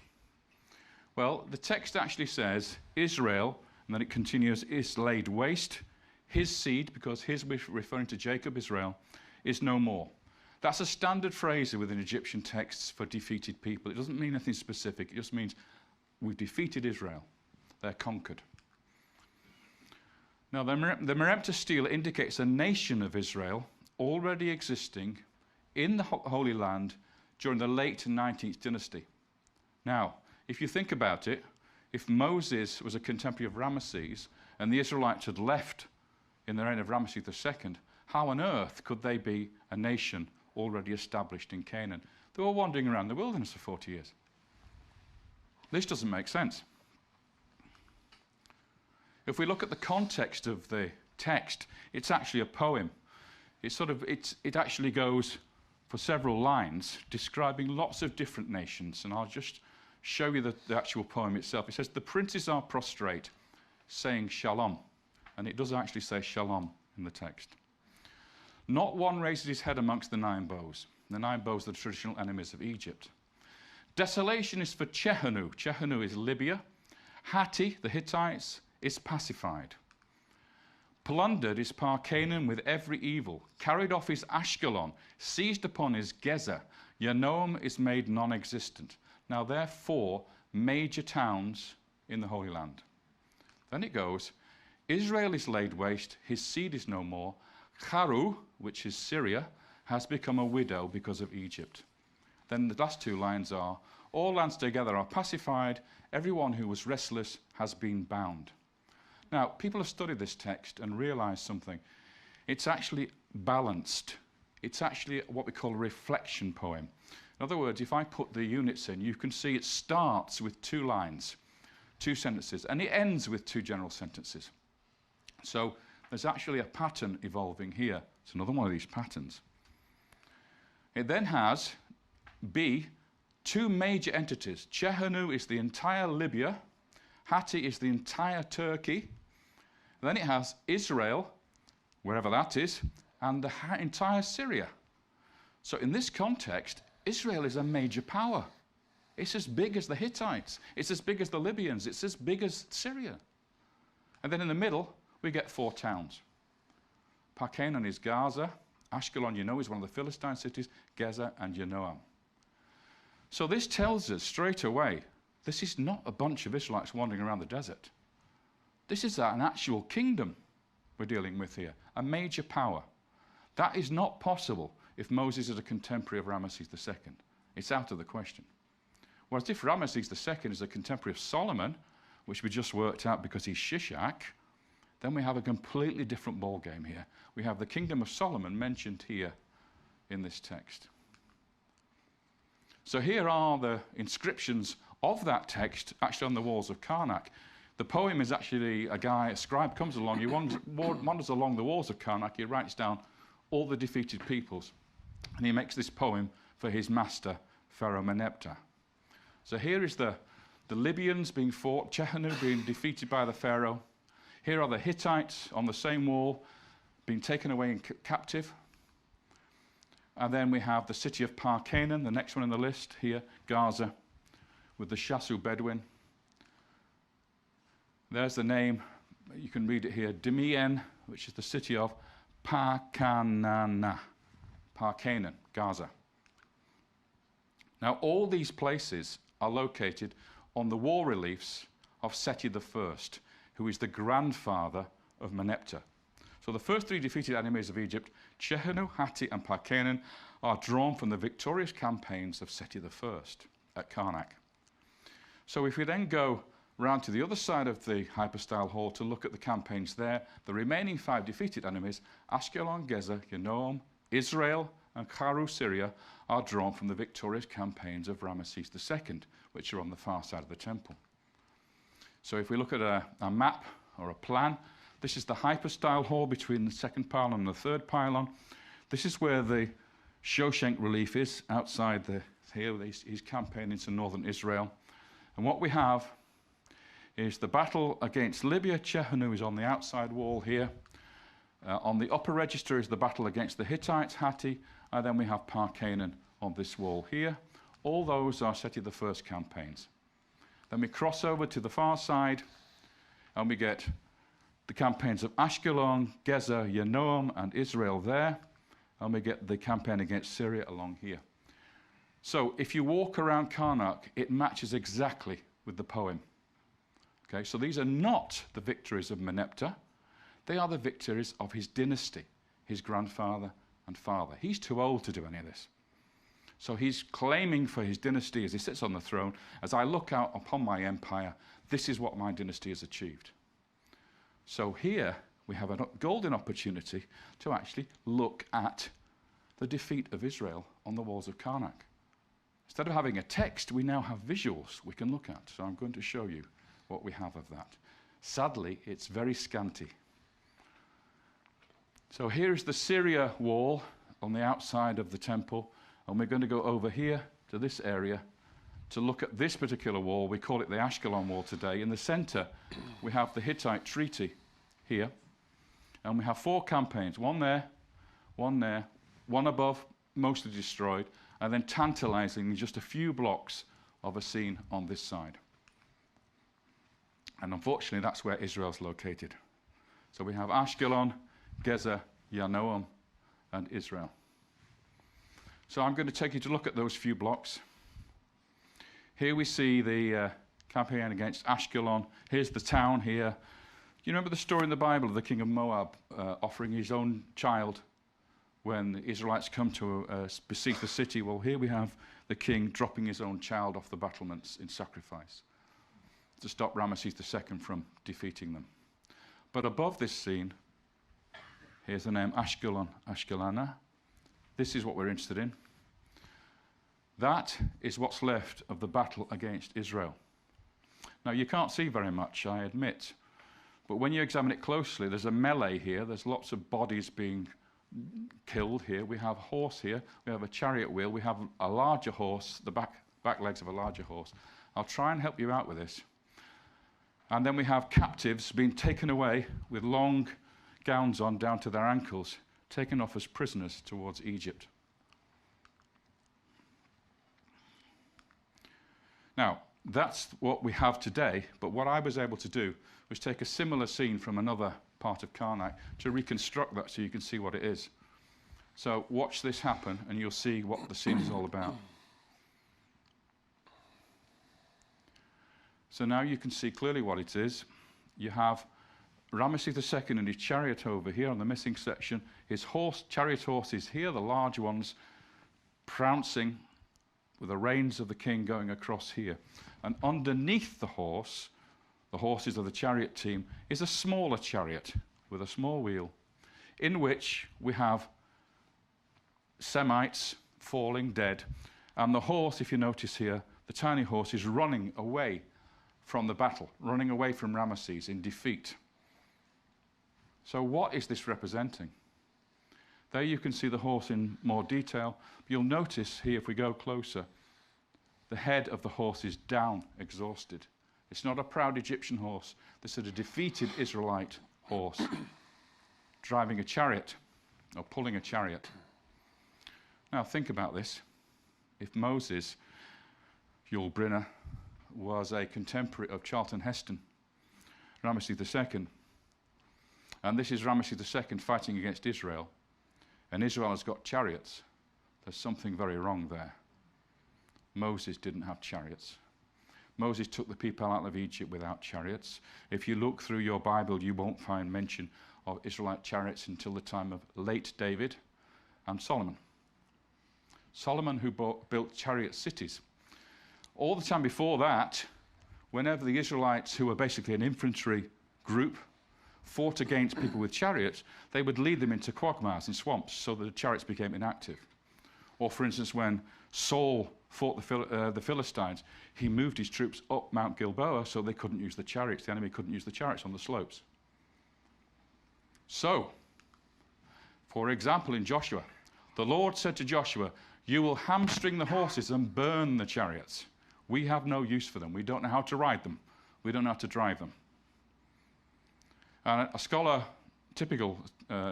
Well, the text actually says, Israel, and then it continues, is laid waste. His seed, because his, referring to Jacob, Israel, is no more. That's a standard phrase within Egyptian texts for defeated people. It doesn't mean anything specific. It just means we've defeated Israel. They're conquered. Now, the Meremptah stele indicates a nation of Israel already existing in the Holy Land during the late 19th dynasty. Now, if you think about it, if Moses was a contemporary of Ramesses and the Israelites had left in the reign of Ramesses II, how on earth could they be a nation already established in Canaan? They were wandering around the wilderness for 40 years. This doesn't make sense. If we look at the context of the text, it's actually a poem. It actually goes for several lines describing lots of different nations, and I'll just show you the actual poem itself. It says, the princes are prostrate, saying shalom. And it does actually say shalom in the text. Not one raises his head amongst the nine bows. The nine bows are the traditional enemies of Egypt. Desolation is for Chehanu. Chehanu is Libya. Hatti, the Hittites, is pacified. Plundered is Parcanaan with every evil. Carried off is Ashkelon. Seized upon is Gezer. Yanoam is made non-existent. Now, there are 4 major towns in the Holy Land. Then it goes, Israel is laid waste, his seed is no more. Charu, which is Syria, has become a widow because of Egypt. Then the last 2 lines are, all lands together are pacified, everyone who was restless has been bound. Now, people have studied this text and realized something. It's actually balanced. It's actually what we call a reflection poem. In other words, if I put the units in, you can see it starts with 2 lines, 2 sentences, and it ends with 2 general sentences. So there's actually a pattern evolving here. It's another one of these patterns. It then has, B, 2 major entities. Chehanu is the entire Libya. Hatti is the entire Turkey. Then it has Israel, wherever that is, and the entire Syria. So in this context, Israel is a major power. It's as big as the Hittites. It's as big as the Libyans. It's as big as Syria. And then in the middle, we get 4 towns. Parcanaan is Gaza. Ashkelon, you know, is one of the Philistine cities. Gezer and Yanoam. So this tells us straight away, this is not a bunch of Israelites wandering around the desert. This is an actual kingdom we're dealing with here, a major power. That is not possible if Moses is a contemporary of Ramesses II. It's out of the question. Whereas if Ramesses II is a contemporary of Solomon, which we just worked out because he's Shishak, then we have a completely different ballgame here. We have the kingdom of Solomon mentioned here in this text. So here are the inscriptions of that text actually on the walls of Karnak. The poem is actually a scribe comes along, he wanders along the walls of Karnak, he writes down all the defeated peoples, and he makes this poem for his master, Pharaoh Meneptah. So here is the Libyans being fought, Chehanu being defeated by the Pharaoh. Here are the Hittites on the same wall, being taken away in captive. And then we have the city of Parcanaan, the next one on the list here, Gaza, with the Shasu Bedouin. There's the name, you can read it here, Demien, which is the city of Parcanaan, Gaza. Now, all these places are located on the wall reliefs of Seti I, who is the grandfather of Merneptah. So the first three defeated enemies of Egypt, Chehenu, Hatti, and Parkenon, are drawn from the victorious campaigns of Seti I at Karnak. So if we then go round to the other side of the hypostyle hall to look at the campaigns there, the remaining 5 defeated enemies, Ashkelon, Gezer, Yanoam, Israel, and Karu, Syria, are drawn from the victorious campaigns of Ramesses II, which are on the far side of the temple. So if we look at a map or a plan, this is the hypostyle hall between the second pylon and the third pylon. This is where the Shoshenq relief is, outside here. He's campaigning into northern Israel. And what we have is the battle against Libya. Chehenu is on the outside wall here. On the upper register is the battle against the Hittites, Hatti, and then we have Parkenon on this wall here. All those are Seti I campaigns. Then we cross over to the far side, and we get the campaigns of Ashkelon, Gezer, Yanoam, and Israel there, and we get the campaign against Syria along here. So if you walk around Karnak, it matches exactly with the poem. Okay, so these are not the victories of Merneptah. They are the victories of his dynasty, his grandfather and father. He's too old to do any of this. So he's claiming for his dynasty as he sits on the throne, as I look out upon my empire, this is what my dynasty has achieved. So here we have a golden opportunity to actually look at the defeat of Israel on the walls of Karnak. Instead of having a text, we now have visuals we can look at. So I'm going to show you what we have of that. Sadly, it's very scanty. So here is the Syria wall on the outside of the temple, and we're going to go over here to this area to look at this particular wall. We call it the Ashkelon wall today. In the center, we have the Hittite treaty here, and we have 4 campaigns, one there, one above, mostly destroyed, and then tantalizing just a few blocks of a scene on this side. And unfortunately, that's where Israel's located. So we have Ashkelon, Gezer, Yanoam, and Israel. So I'm going to take you to look at those few blocks. Here we see the campaign against Ashkelon. Here's the town here. You remember the story in the Bible of the king of Moab offering his own child when the Israelites come to besiege the city? Well, here we have the king dropping his own child off the battlements in sacrifice to stop Ramesses II from defeating them. But above this scene, here's the name Ashkelon, Ashkelana. This is what we're interested in. That is what's left of the battle against Israel. Now, you can't see very much, I admit, but when you examine it closely, there's a melee here. There's lots of bodies being killed here. We have a horse here. We have a chariot wheel. We have a larger horse, the back legs of a larger horse. I'll try and help you out with this. And then we have captives being taken away with long gowns on down to their ankles, taken off as prisoners towards Egypt. Now, that's what we have today, but what I was able to do was take a similar scene from another part of Karnak to reconstruct that so you can see what it is. So watch this happen and you'll see what the scene is all about. So now you can see clearly what it is. You have Ramesses II and his chariot over here on the missing section. His chariot horses here, the large ones, prancing with the reins of the king going across here. And underneath the horses of the chariot team, is a smaller chariot with a small wheel, in which we have Semites falling dead. And the horse, if you notice here, the tiny horse is running away from the battle, running away from Ramesses in defeat. So what is this representing? There you can see the horse in more detail. You'll notice here, if we go closer, the head of the horse is down, exhausted. It's not a proud Egyptian horse. This is a defeated Israelite horse driving a chariot, or pulling a chariot. Now think about this. If Moses, Yul Brynner, was a contemporary of Charlton Heston, Ramesses II, and this is Ramesses II fighting against Israel, and Israel has got chariots, there's something very wrong there. Moses didn't have chariots. Moses took the people out of Egypt without chariots. If you look through your Bible, you won't find mention of Israelite chariots until the time of late David and Solomon. Solomon who built chariot cities. All the time before that, whenever the Israelites, who were basically an infantry group, fought against people with chariots, they would lead them into quagmires and swamps so that the chariots became inactive. Or, for instance, when Saul fought the Philistines, he moved his troops up Mount Gilboa so they couldn't use the chariots. The enemy couldn't use the chariots on the slopes. So, for example, in Joshua, the Lord said to Joshua, "You will hamstring the horses and burn the chariots. We have no use for them. We don't know how to ride them. We don't know how to drive them." And a scholar, typical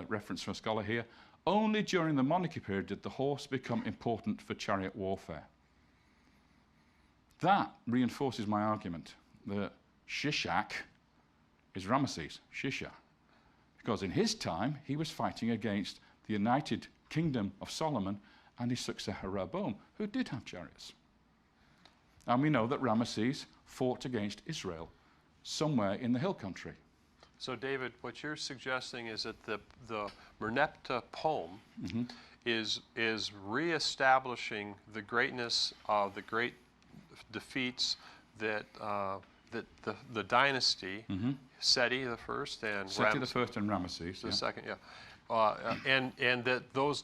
reference from a scholar here, only during the monarchy period did the horse become important for chariot warfare. That reinforces my argument that Shishak is Ramesses, Shishak. Because in his time, he was fighting against the United Kingdom of Solomon and his successor Rehoboam, who did have chariots. And we know that Ramesses fought against Israel somewhere in the hill country. So, David, what you're suggesting is that the Merneptah poem is reestablishing the greatness of the great defeats that the dynasty, Seti the first and Seti the first and Ramesses the second, and that those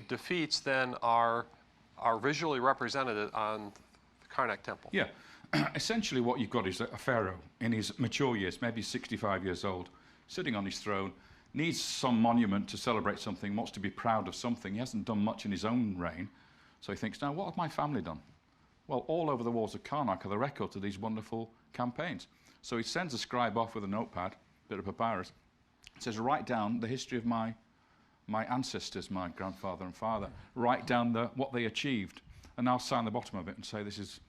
defeats then are visually represented on the Karnak temple. Yeah. Essentially what you've got is a pharaoh in his mature years, maybe 65 years old, sitting on his throne, needs some monument to celebrate something, wants to be proud of something. He hasn't done much in his own reign, so he thinks, now what have my family done? Well, all over the walls of Karnak are the records of these wonderful campaigns. So he sends a scribe off with a notepad, bit of papyrus, says, write down the history of my ancestors, my grandfather and father, write down what they achieved, and I'll sign the bottom of it and say, this is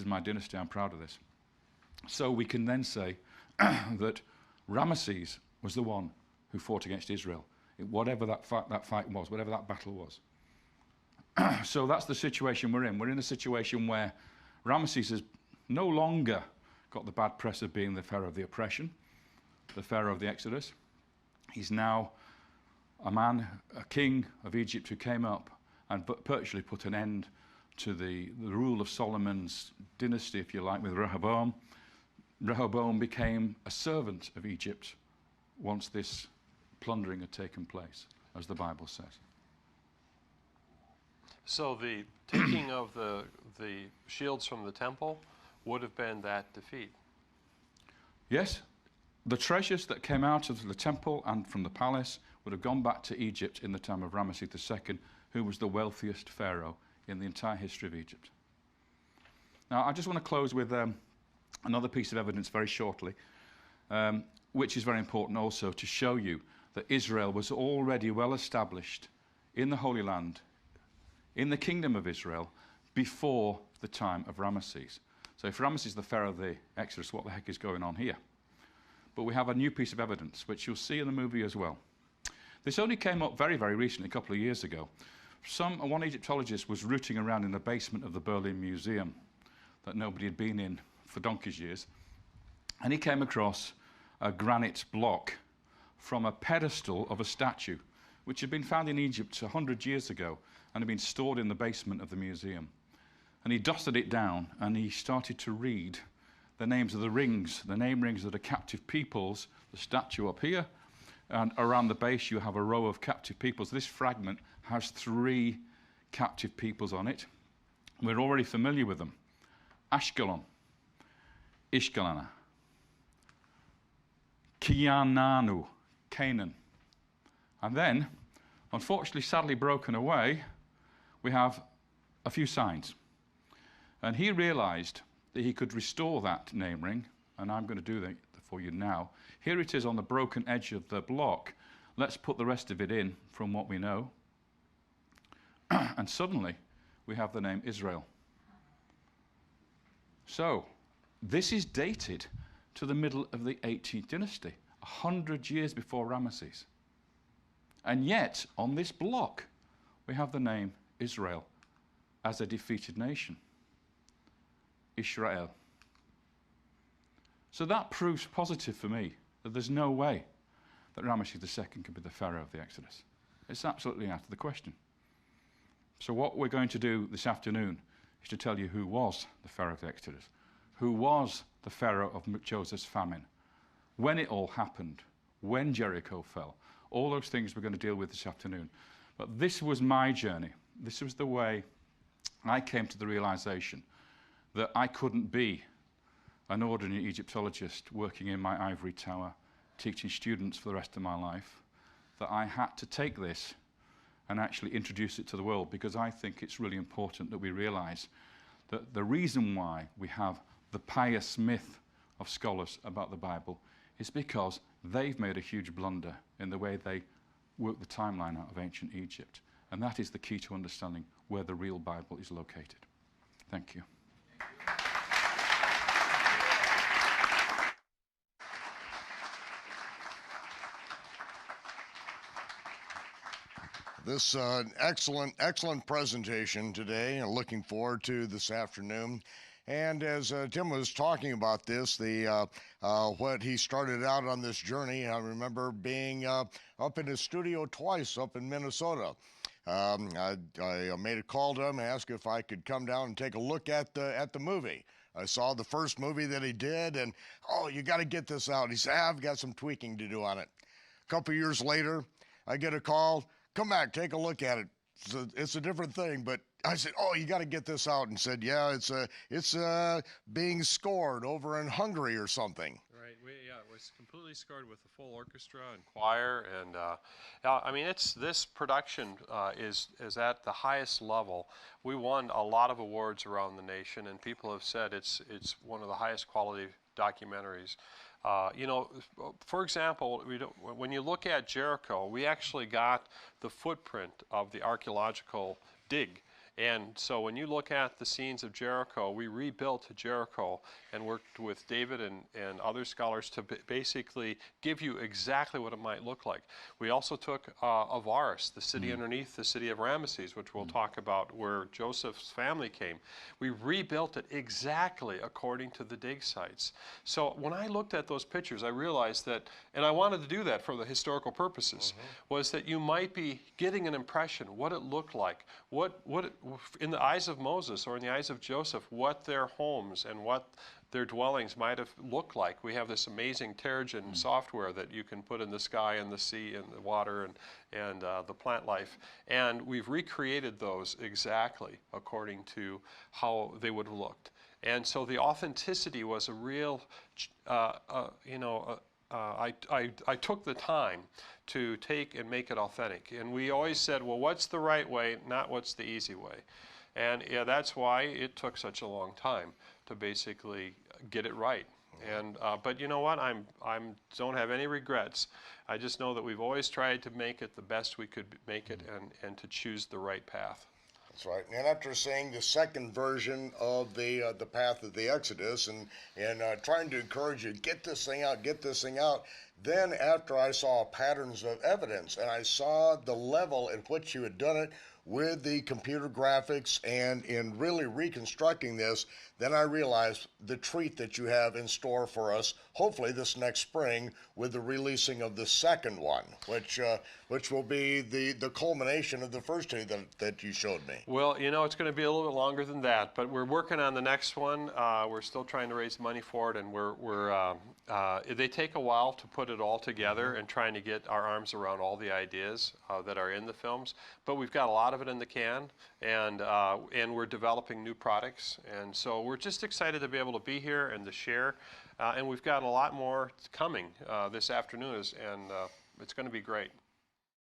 my dynasty, I'm proud of this. So we can then say that Ramesses was the one who fought against Israel, whatever that fight was, whatever that battle was. So that's the situation we're in. We're in a situation where Ramesses has no longer got the bad press of being the pharaoh of the oppression, the pharaoh of the Exodus. He's now a king of Egypt who came up and virtually put an end to the rule of Solomon's dynasty, if you like, with Rehoboam. Rehoboam became a servant of Egypt once this plundering had taken place, as the Bible says. So the taking of the shields from the temple would have been that defeat. Yes, the treasures that came out of the temple and from the palace would have gone back to Egypt in the time of Ramesses II, who was the wealthiest pharaoh in the entire history of Egypt. Now, I just want to close with another piece of evidence very shortly, which is very important also to show you that Israel was already well established in the Holy Land, in the kingdom of Israel, before the time of Ramesses. So if Ramesses the pharaoh of the Exodus, what the heck is going on here? But we have a new piece of evidence, which you'll see in the movie as well. This only came up very, very recently, a couple of years ago. One Egyptologist was rooting around in the basement of the Berlin Museum that nobody had been in for donkey's years, and he came across a granite block from a pedestal of a statue which had been found in Egypt 100 years ago and had been stored in the basement of the museum. And he dusted it down and he started to read the names of the rings, the name rings of the captive peoples, the statue up here, and around the base you have a row of captive peoples. This fragment has 3 captive peoples on it. We're already familiar with them. Ashkelon, Ishkelana, Kiananu, Canaan. And then, unfortunately, sadly broken away, we have a few signs. And he realized that he could restore that name ring, and I'm going to do that for you now. Here it is on the broken edge of the block. Let's put the rest of it in from what we know. And suddenly, we have the name Israel. So, this is dated to the middle of the 18th dynasty, 100 years before Ramesses. And yet, on this block, we have the name Israel as a defeated nation. Israel. So that proves positive for me that there's no way that Ramesses II can be the Pharaoh of the Exodus. It's absolutely out of the question. So what we're going to do this afternoon is to tell you who was the Pharaoh of the Exodus, who was the Pharaoh of Joseph's famine, when it all happened, when Jericho fell. All those things we're going to deal with this afternoon. But this was my journey. This was the way I came to the realization that I couldn't be an ordinary Egyptologist working in my ivory tower, teaching students for the rest of my life, that I had to take this and actually introduce it to the world, because I think it's really important that we realize that the reason why we have the pious myth of scholars about the Bible is because they've made a huge blunder in the way they work the timeline out of ancient Egypt. And that is the key to understanding where the real Bible is located. Thank you. This excellent presentation today, and looking forward to this afternoon. And as Tim was talking about this, what he started out on this journey, I remember being up in his studio twice up in Minnesota. I made a call to him and asked if I could come down and take a look at the movie. I saw the first movie that he did, and, oh, you got to get this out. He said, I've got some tweaking to do on it. A couple years later, I get a call, come back, take a look at it. It's a different thing, but I said, oh, you got to get this out, and said, yeah, it's being scored over in Hungary or something. Right. It was completely scored with a full orchestra and choir, and I mean, this production is at the highest level. We won a lot of awards around the nation, and people have said it's one of the highest quality documentaries. You know, for example, when you look at Jericho, we actually got the footprint of the archaeological dig. And so when you look at the scenes of Jericho, we rebuilt Jericho and worked with David and other scholars to basically give you exactly what it might look like. We also took Avaris, the city underneath the city of Ramesses, which we'll talk about, where Joseph's family came. We rebuilt it exactly according to the dig sites. So when I looked at those pictures, I realized that, and I wanted to do that for the historical purposes, was that you might be getting an impression what it looked like, in the eyes of Moses or in the eyes of Joseph, what their homes and what their dwellings might have looked like. We have this amazing Terrigen software that you can put in the sky and the sea and the water and the plant life. And we've recreated those exactly according to how they would have looked. And so the authenticity was a real, I took the time to take and make it authentic. And we always said, well, what's the right way, not what's the easy way. And yeah, that's why it took such a long time to basically get it right. And but you know what? I don't have any regrets. I just know that we've always tried to make it the best we could make it, and to choose the right path. That's right. And after seeing the second version of the path of the Exodus, and trying to encourage you, get this thing out. Then after I saw patterns of evidence, and I saw the level at which you had done it with the computer graphics and in really reconstructing this, then I realized the treat that you have in store for us, hopefully this next spring, with the releasing of the second one, which will be the culmination of the first two that you showed me. Well, you know, it's going to be a little bit longer than that, but we're working on the next one. We're still trying to raise money for it, and they take a while to put it all together and trying to get our arms around all the ideas that are in the films. But we've got a lot of it in the can, and we're developing new products, and so we're just excited to be able to be here and to share. And we've got a lot more coming this afternoon, and it's going to be great.